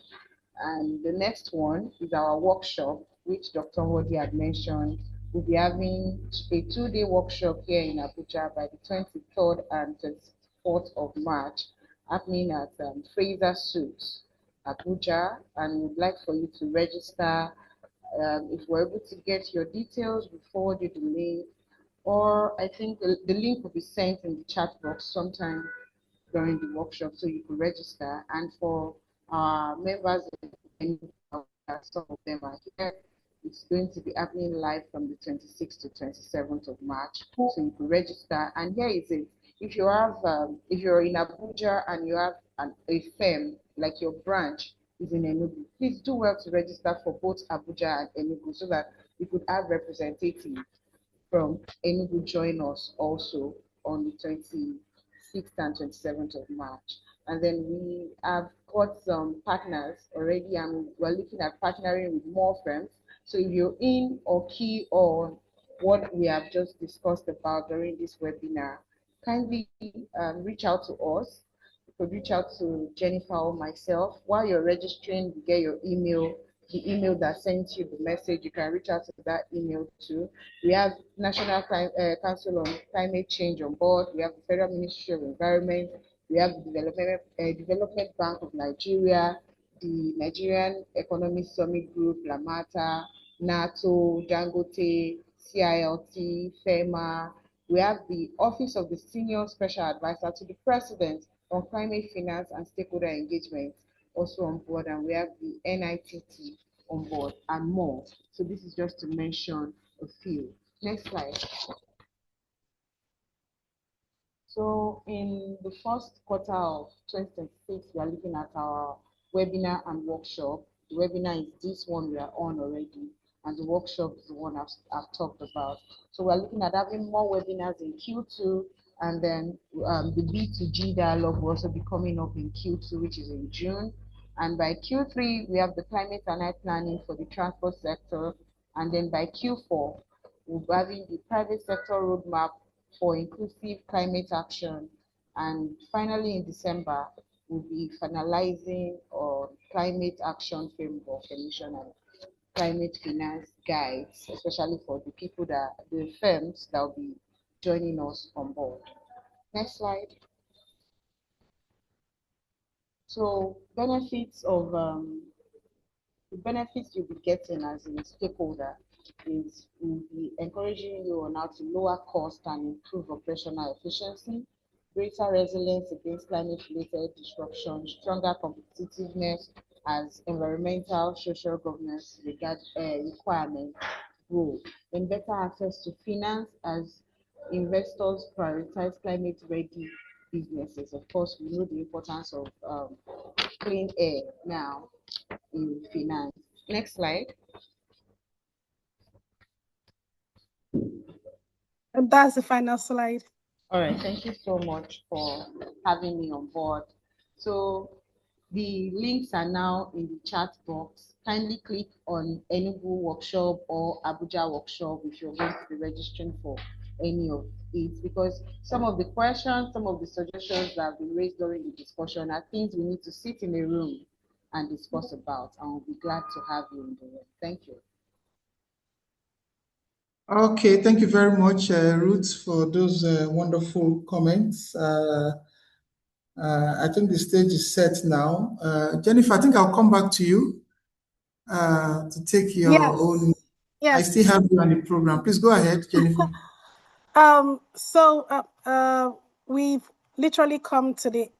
S11: And the next one is our workshop, which Dr. Wodi had mentioned. We'll be having a 2-day workshop here in Abuja by the 23rd and 24th of March, happening at Fraser Suites, Abuja. And we'd like for you to register. If we're able to get your details, we'll forward you the link. Or I think the link will be sent in the chat box sometime during the workshop, so you can register. And for our members, some of them are here, it's going to be happening live from the 26th to 27th of March, so you can register. And here is it: if you have, if you're in Abuja and you have a firm, like your branch is in Enugu, please do well to register for both Abuja and Enugu, so that we could have representatives from Enugu join us also on the 26th and 27th of March. And then we have got some partners already, and we're looking at partnering with more firms. So if you're in or key on what we have just discussed about during this webinar, kindly reach out to us. You could reach out to Jennifer or myself. While you're registering, you get your email, the email that sends you the message. You can reach out to that email too. We have National Council on Climate Change on board. We have the Federal Ministry of Environment. We have the Development Bank of Nigeria, the Nigerian Economic Summit Group, Lamata, NATO, Dangote, CILT, FEMA. We have the Office of the Senior Special Advisor to the President on Climate Finance and Stakeholder Engagement also on board, and we have the NITT on board and more. So this is just to mention a few. Next slide. So in the first quarter of 2026, we are looking at our webinar and workshop. The webinar is this one we are on already, and the workshop is the one I've talked about. So we're looking at having more webinars in Q2, and then the B2G dialogue will also be coming up in Q2, which is in June. And by Q3, we have the climate and air planning for the transport sector. And then by Q4, we'll be having the private sector roadmap for inclusive climate action. And finally, in December, we'll be finalizing our climate action framework, emission and climate finance guides, especially for the people the firms that will be joining us on board. Next slide. So benefits of the benefits you'll be getting as a stakeholder is we'll be encouraging you on how to lower cost and improve operational efficiency, greater resilience against climate-related disruption, stronger competitiveness as environmental social governance requirements grow, and better access to finance as investors prioritize climate-ready businesses. Of course, we know the importance of clean air now in finance. Next slide.
S2: And that's the final slide.
S11: All right, thank you so much for having me on board. So the links are now in the chat box. Kindly click on Enugu workshop or Abuja workshop if you're going to be registering for any of it, because some of the questions, some of the suggestions that have been raised during the discussion are things we need to sit in a room and discuss about, and we'll be glad to have you in the room. Thank you.
S1: Okay, thank you very much, Ruth, for those wonderful comments. I think the stage is set now. Jennifer, I think I'll come back to you to take your own.
S2: Yes.
S1: I still have you on the program. Please go ahead, Jennifer.
S2: We've literally come to the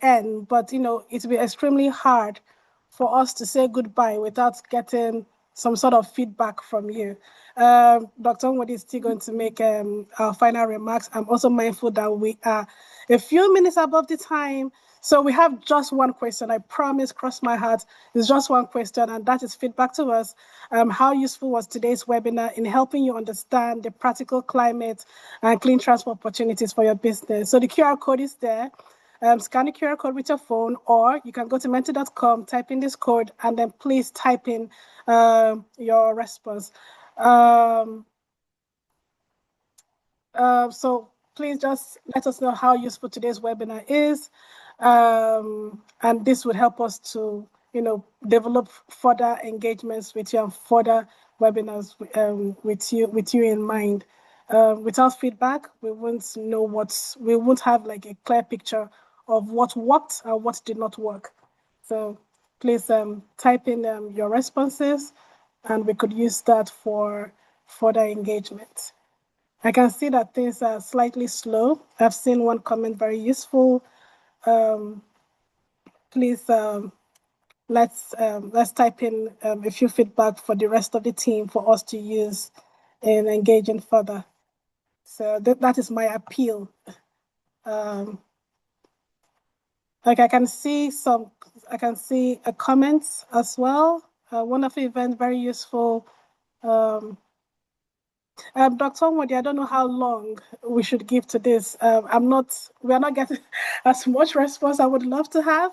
S2: end, but it's been extremely hard for us to say goodbye without getting some sort of feedback from you. Dr. Nwadi is still going to make our final remarks. I'm also mindful that we are a few minutes above the time. So we have just one question. I promise, cross my heart, it's just one question, and that is feedback to us. How useful was today's webinar in helping you understand the practical climate and clean transport opportunities for your business? So the QR code is there. Scan the QR code with your phone, or you can go to menti.com, type in this code, and then please type in your response. So please just let us know how useful today's webinar is. And this would help us to, develop further engagements with you and further webinars with you in mind. Without feedback, we won't have like a clear picture of what worked and what did not work. So please type in your responses, and we could use that for further engagement. I can see that things are slightly slow. I've seen one comment very useful. Please let's type in a few feedback for the rest of the team for us to use in engaging further. So that is my appeal. Like I can see a comments as well. Wonderful event, very useful. Dr. Nwadi, I don't know how long we should give to this. We are not getting as much response I would love to have,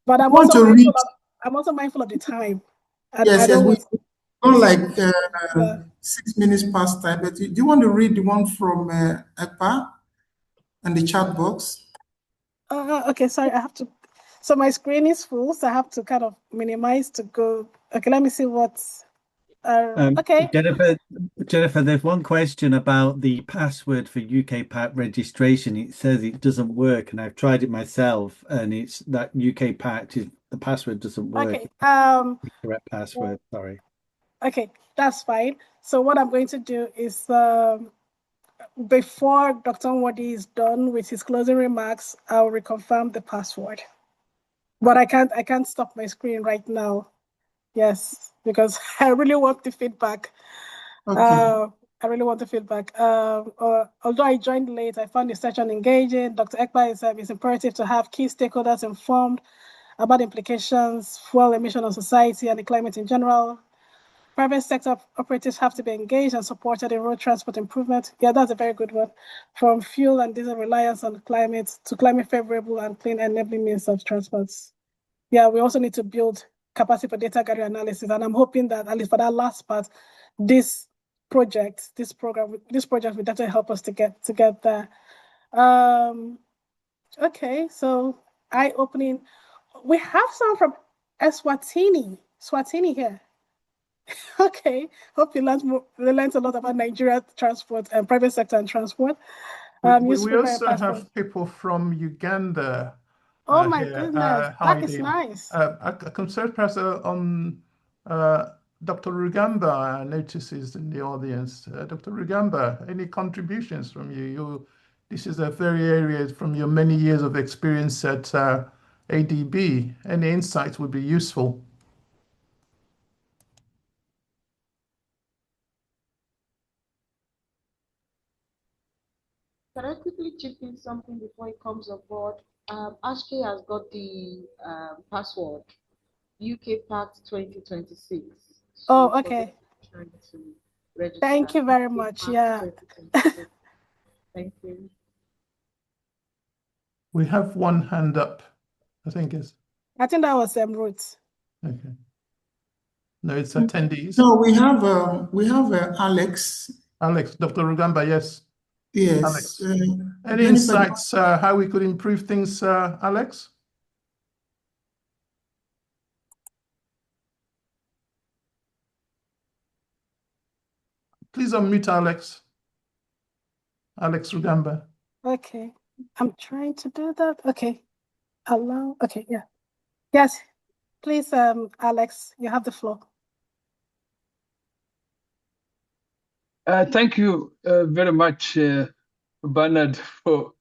S2: but I'm also mindful of the time.
S1: Yes, we don't like
S2: yeah.
S1: 6 minutes past time, but do you want to read the one from EPA and the chat box?
S2: Okay, sorry, so my screen is full, so I have to kind of minimize to go. Okay, let me see what's, okay.
S3: Jennifer, there's one question about the password for UK PACT registration. It says it doesn't work, and I've tried it myself, and it's that UK PACT the password doesn't work.
S2: Okay.
S3: Correct password. Sorry.
S2: Okay, that's fine. So what I'm going to do is before Dr. Nwadi is done with his closing remarks, I'll reconfirm the password. But I can't stop my screen right now. Yes, because I really want the feedback.
S1: Okay.
S2: I really want the feedback. Although I joined late, I found the session engaging. Dr. Ekpa is it's imperative to have key stakeholders informed about the implications, fuel emission on society and the climate in general. Private sector operatives have to be engaged and supported in road transport improvement. Yeah, that's a very good one. From fuel and diesel reliance on climate to climate favorable and clean enabling means of transport. Yeah, we also need to build capacity for data gathering analysis. And I'm hoping that at least for that last part, this project will definitely help us to get there. Okay, so eye-opening. We have some from Swatini here. Okay, hope you learned a lot about Nigeria transport and private sector and transport.
S6: We also have people from Uganda.
S2: Oh my goodness, that is nice.
S6: I can search perhaps on Dr. Rugamba notices in the audience. Dr. Rugamba, any contributions from you? This is a very area from your many years of experience at ADB. Any insights would be useful.
S11: Can I quickly chip in something before it comes aboard? Ashke has got the password, UK PACT 2026.
S2: So okay. Thank you very much. Yeah.
S11: Thank you.
S6: We have one hand up, I think
S2: that was Ruth.
S6: Okay. No, it's attendees.
S1: No, we have Alex.
S6: Alex, Dr. Rugamba, yes.
S1: Yes.
S6: Alex. Any insights how we could improve things, Alex? Please unmute Alex. Alex Rugamba.
S2: Okay. I'm trying to do that. Okay. Allow. Okay, yeah. Yes. Please, Alex, you have the floor.
S12: Thank you very much, Bernard, for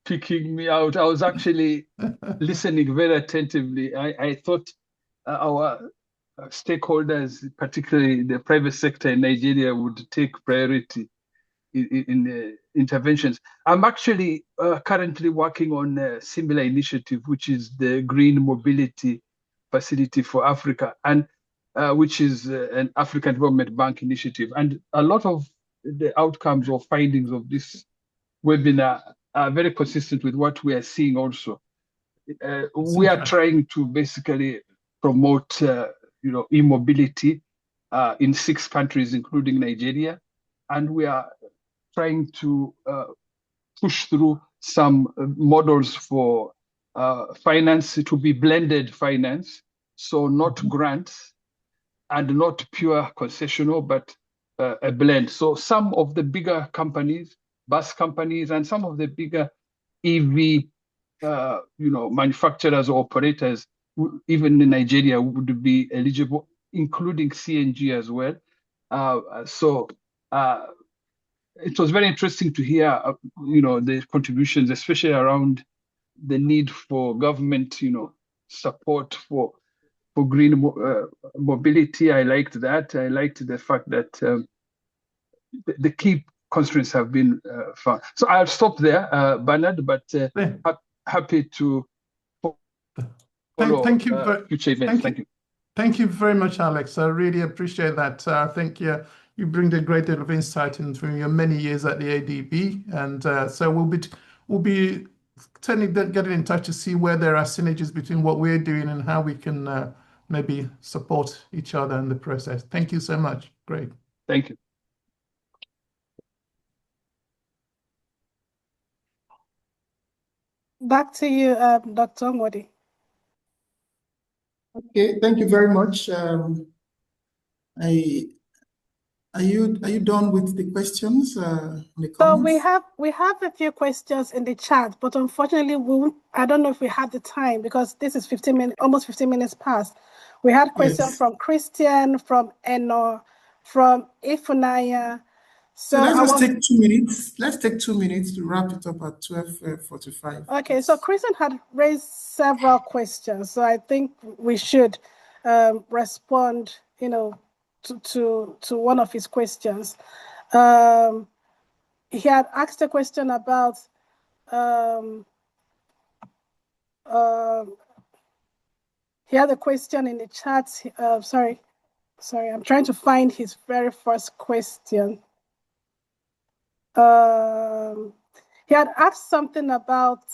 S12: picking me out. I was actually listening very attentively. I thought our stakeholders, particularly the private sector in Nigeria, would take priority in interventions. I'm actually currently working on a similar initiative, which is the Green Mobility Facility for Africa, and which is an African Development Bank initiative. And a lot of the outcomes or findings of this webinar are very consistent with what we are seeing also. We are trying to basically promote e-mobility in 6 countries, including Nigeria. And we are trying to push through some models for finance to be blended finance, so not grants and not pure concessional, but a blend. So some of the bigger companies, bus companies, and some of the bigger EV manufacturers or operators, even in Nigeria, would be eligible, including CNG as well. It was very interesting to hear, the contributions, especially around the need for government, support for green mobility. I liked that. I liked the fact that the key constraints have been found. So I'll stop there, Bernard, but happy to follow future events. Thank you.
S6: Thank you very much, Alex. I really appreciate that. I think you bring a great deal of insight into your many years at the ADB, and so we'll be getting in touch to see where there are synergies between what we're doing and how we can maybe support each other in the process. Thank you so much. Great.
S12: Thank you.
S2: Back to you, Dr. Omodi.
S1: Okay, thank you very much. Are you done with the questions? The comments?
S2: So we have a few questions in the chat, but unfortunately, I don't know if we have the time because this is 15 minutes, almost 15 minutes past. We had questions from Christian, from Eno, from Ifunaya.
S1: So let's just take 2 minutes. Let's take 2 minutes to wrap it up at 12:45.
S2: Okay, so Christian had raised several questions, so I think we should respond, to one of his questions. He had asked a question about he had a question in the chat. Sorry, I'm trying to find his very first question. He had asked something about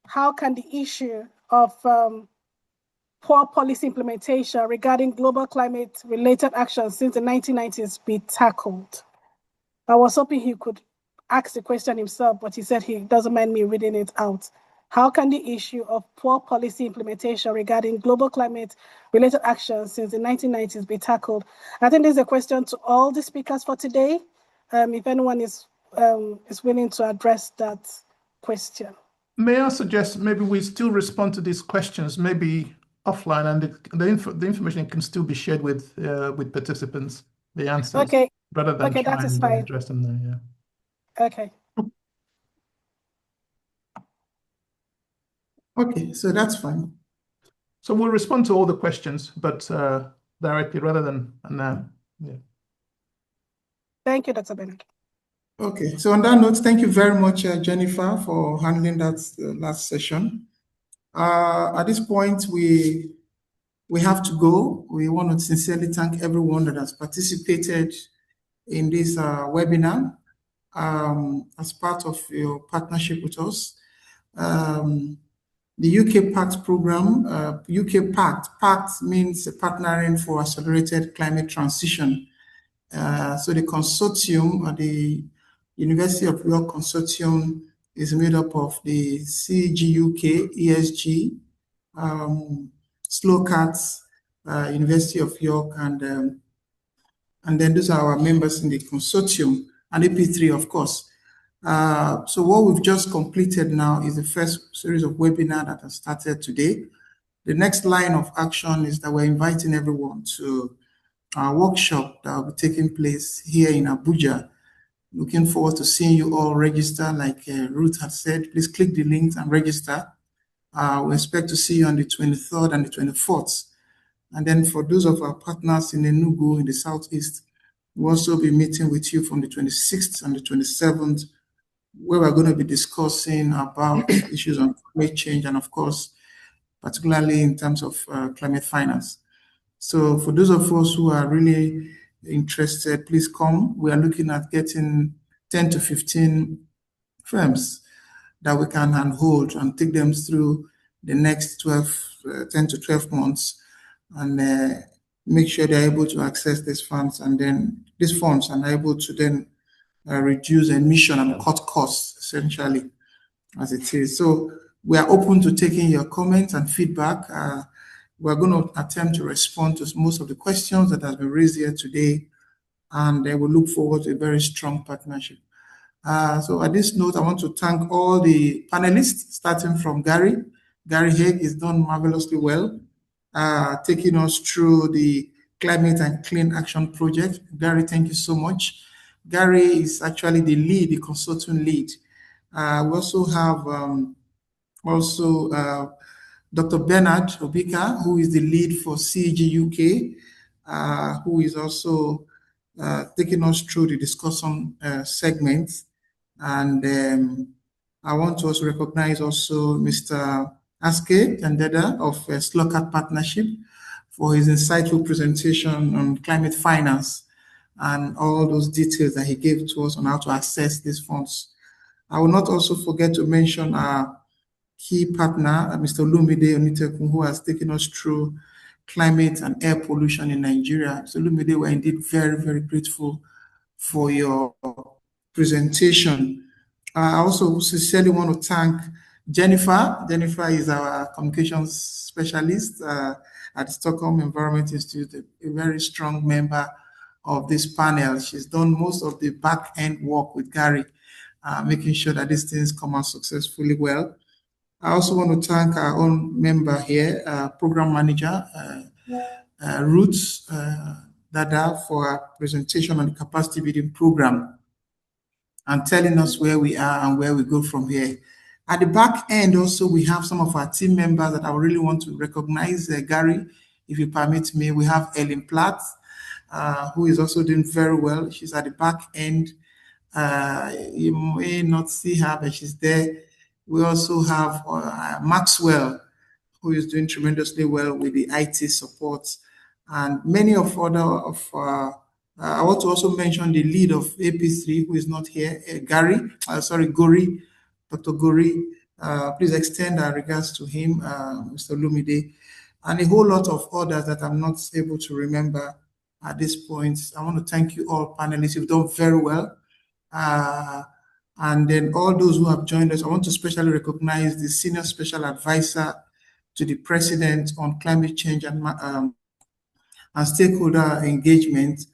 S2: how can the issue of poor policy implementation regarding global climate-related actions since the 1990s be tackled. I was hoping he could ask the question himself, but he said he doesn't mind me reading it out. How can the issue of poor policy implementation regarding global climate-related actions since the 1990s be tackled? I think this is a question to all the speakers for today. If anyone is willing to address that question.
S6: May I suggest maybe we still respond to these questions, maybe offline, and the information can still be shared with participants, the answers, rather than try and address them there. Yeah.
S2: Okay.
S1: Okay, so that's fine.
S6: So we'll respond to all the questions, but directly rather than now. Yeah.
S2: Thank you, Dr. Bennett.
S1: Okay, so on that note, thank you very much, Jennifer, for handling that last session. At this point, we have to go. We want to sincerely thank everyone that has participated in this webinar as part of your partnership with us. The UK PACT program, UK PACT means Partnering for Accelerated Climate Transition. So the consortium, the University of York Consortium, is made up of the CGUK, ESG, SLOCAT, University of York, and then those are our members in the consortium, and AP3, of course. So what we've just completed now is the first series of webinars that have started today. The next line of action is that we're inviting everyone to our workshop that will be taking place here in Abuja. Looking forward to seeing you all register. Like Ruth had said, please click the links and register. We expect to see you on the 23rd and the 24th. And then for those of our partners in Enugu in the Southeast, we'll also be meeting with you from the 26th and the 27th, where we're going to be discussing about issues on climate change and, of course, particularly in terms of climate finance. So for those of us who are really interested, please come. We are looking at getting 10 to 15 firms that we can handhold and take them through the next 10 to 12 months and make sure they're able to access these funds, and then these funds are able to then reduce emission and cut costs, essentially, as it is. So we are open to taking your comments and feedback. We're going to attempt to respond to most of the questions that have been raised here today, and we look forward to a very strong partnership. So at this note, I want to thank all the panelists, starting from Gary. Gary Haig has done marvelously well, taking us through the Climate and Clean Action Project. Gary, thank you so much. Gary is actually the lead, the consultant lead. We also have Dr. Bernard Obika, who is the lead for CEG UK, who is also taking us through the discussion segments. And I want to also recognize also Mr. Aske Tandeda of Slocard Partnership for his insightful presentation on climate finance and all those details that he gave to us on how to access these funds. I will not also forget to mention our key partner, Mr. Olumide Onitekun, who has taken us through climate and air pollution in Nigeria. So Olumide, we're indeed very, very grateful for your presentation. I also sincerely want to thank Jennifer. Jennifer is our communications specialist at Stockholm Environment Institute, a very strong member of this panel. She's done most of the back-end work with Gary, making sure that these things come out successfully well. I also want to thank our own member here, Program Manager, Ruth Dada, for our presentation on the capacity building program and telling us where we are and where we go from here. At the back end, also, we have some of our team members that I really want to recognize. Gary, if you permit me, we have Ellen Platt, who is also doing very well. She's at the back end. You may not see her, but she's there. We also have Maxwell, who is doing tremendously well with the IT support, and many of I want to also mention the lead of AP3, who is not here, Gori, Dr. Gori. Please extend our regards to him, Mr. Lumide, and a whole lot of others that I'm not able to remember at this point. I want to thank you all panelists. You've done very well. And then all those who have joined us, I want to especially recognize the Senior Special Advisor to the President on Climate Change and Stakeholder Engagement,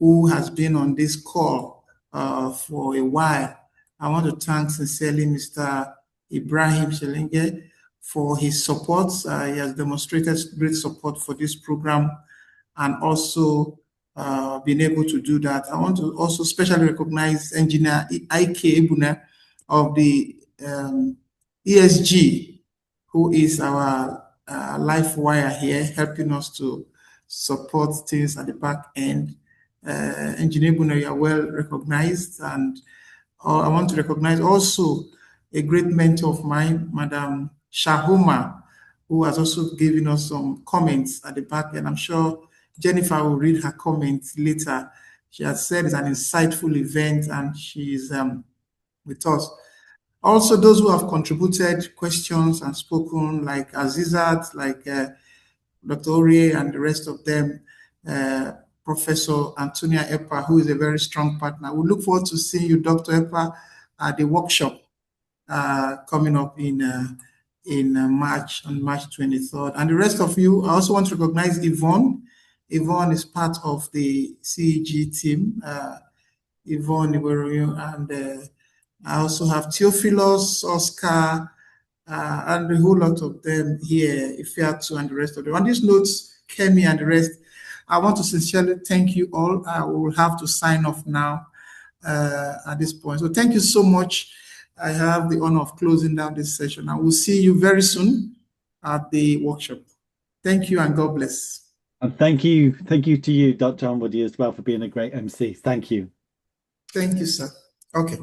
S1: who has been on this call for a while. I want to thank sincerely Mr. Ibrahim Shelenge for his support. He has demonstrated great support for this program and also been able to do that. I want to also especially recognize Engineer Ike Ebuna of the ESG, who is our life wire here, helping us to support things at the back end. Engineer Ebuna, you are well recognized, and I want to recognize also a great mentor of mine, Madam Shahoma, who has also given us some comments at the back end. I'm sure Jennifer will read her comments later. She has said it's an insightful event, and she's with us. Also, those who have contributed questions and spoken, like Azizat, like Dr. Ori, and the rest of them, Professor Antonia Epa, who is a very strong partner. We look forward to seeing you, Dr. Epa, at the workshop coming up in March, on March 23rd. And the rest of you, I also want to recognize Yvonne. Yvonne is part of the CEG team, Yvonne, and I also have Theophilus, Oscar, and a whole lot of them here, Ifiatu and the rest of them. On these notes, Kemi and the rest, I want to sincerely thank you all. I will have to sign off now at this point. So thank you so much. I have the honor of closing down this session. I will see you very soon at the workshop. Thank you and God bless.
S3: And thank you to you, Dr. Onwudi, as well, for being a great MC. Thank you.
S1: Thank you, sir. Okay.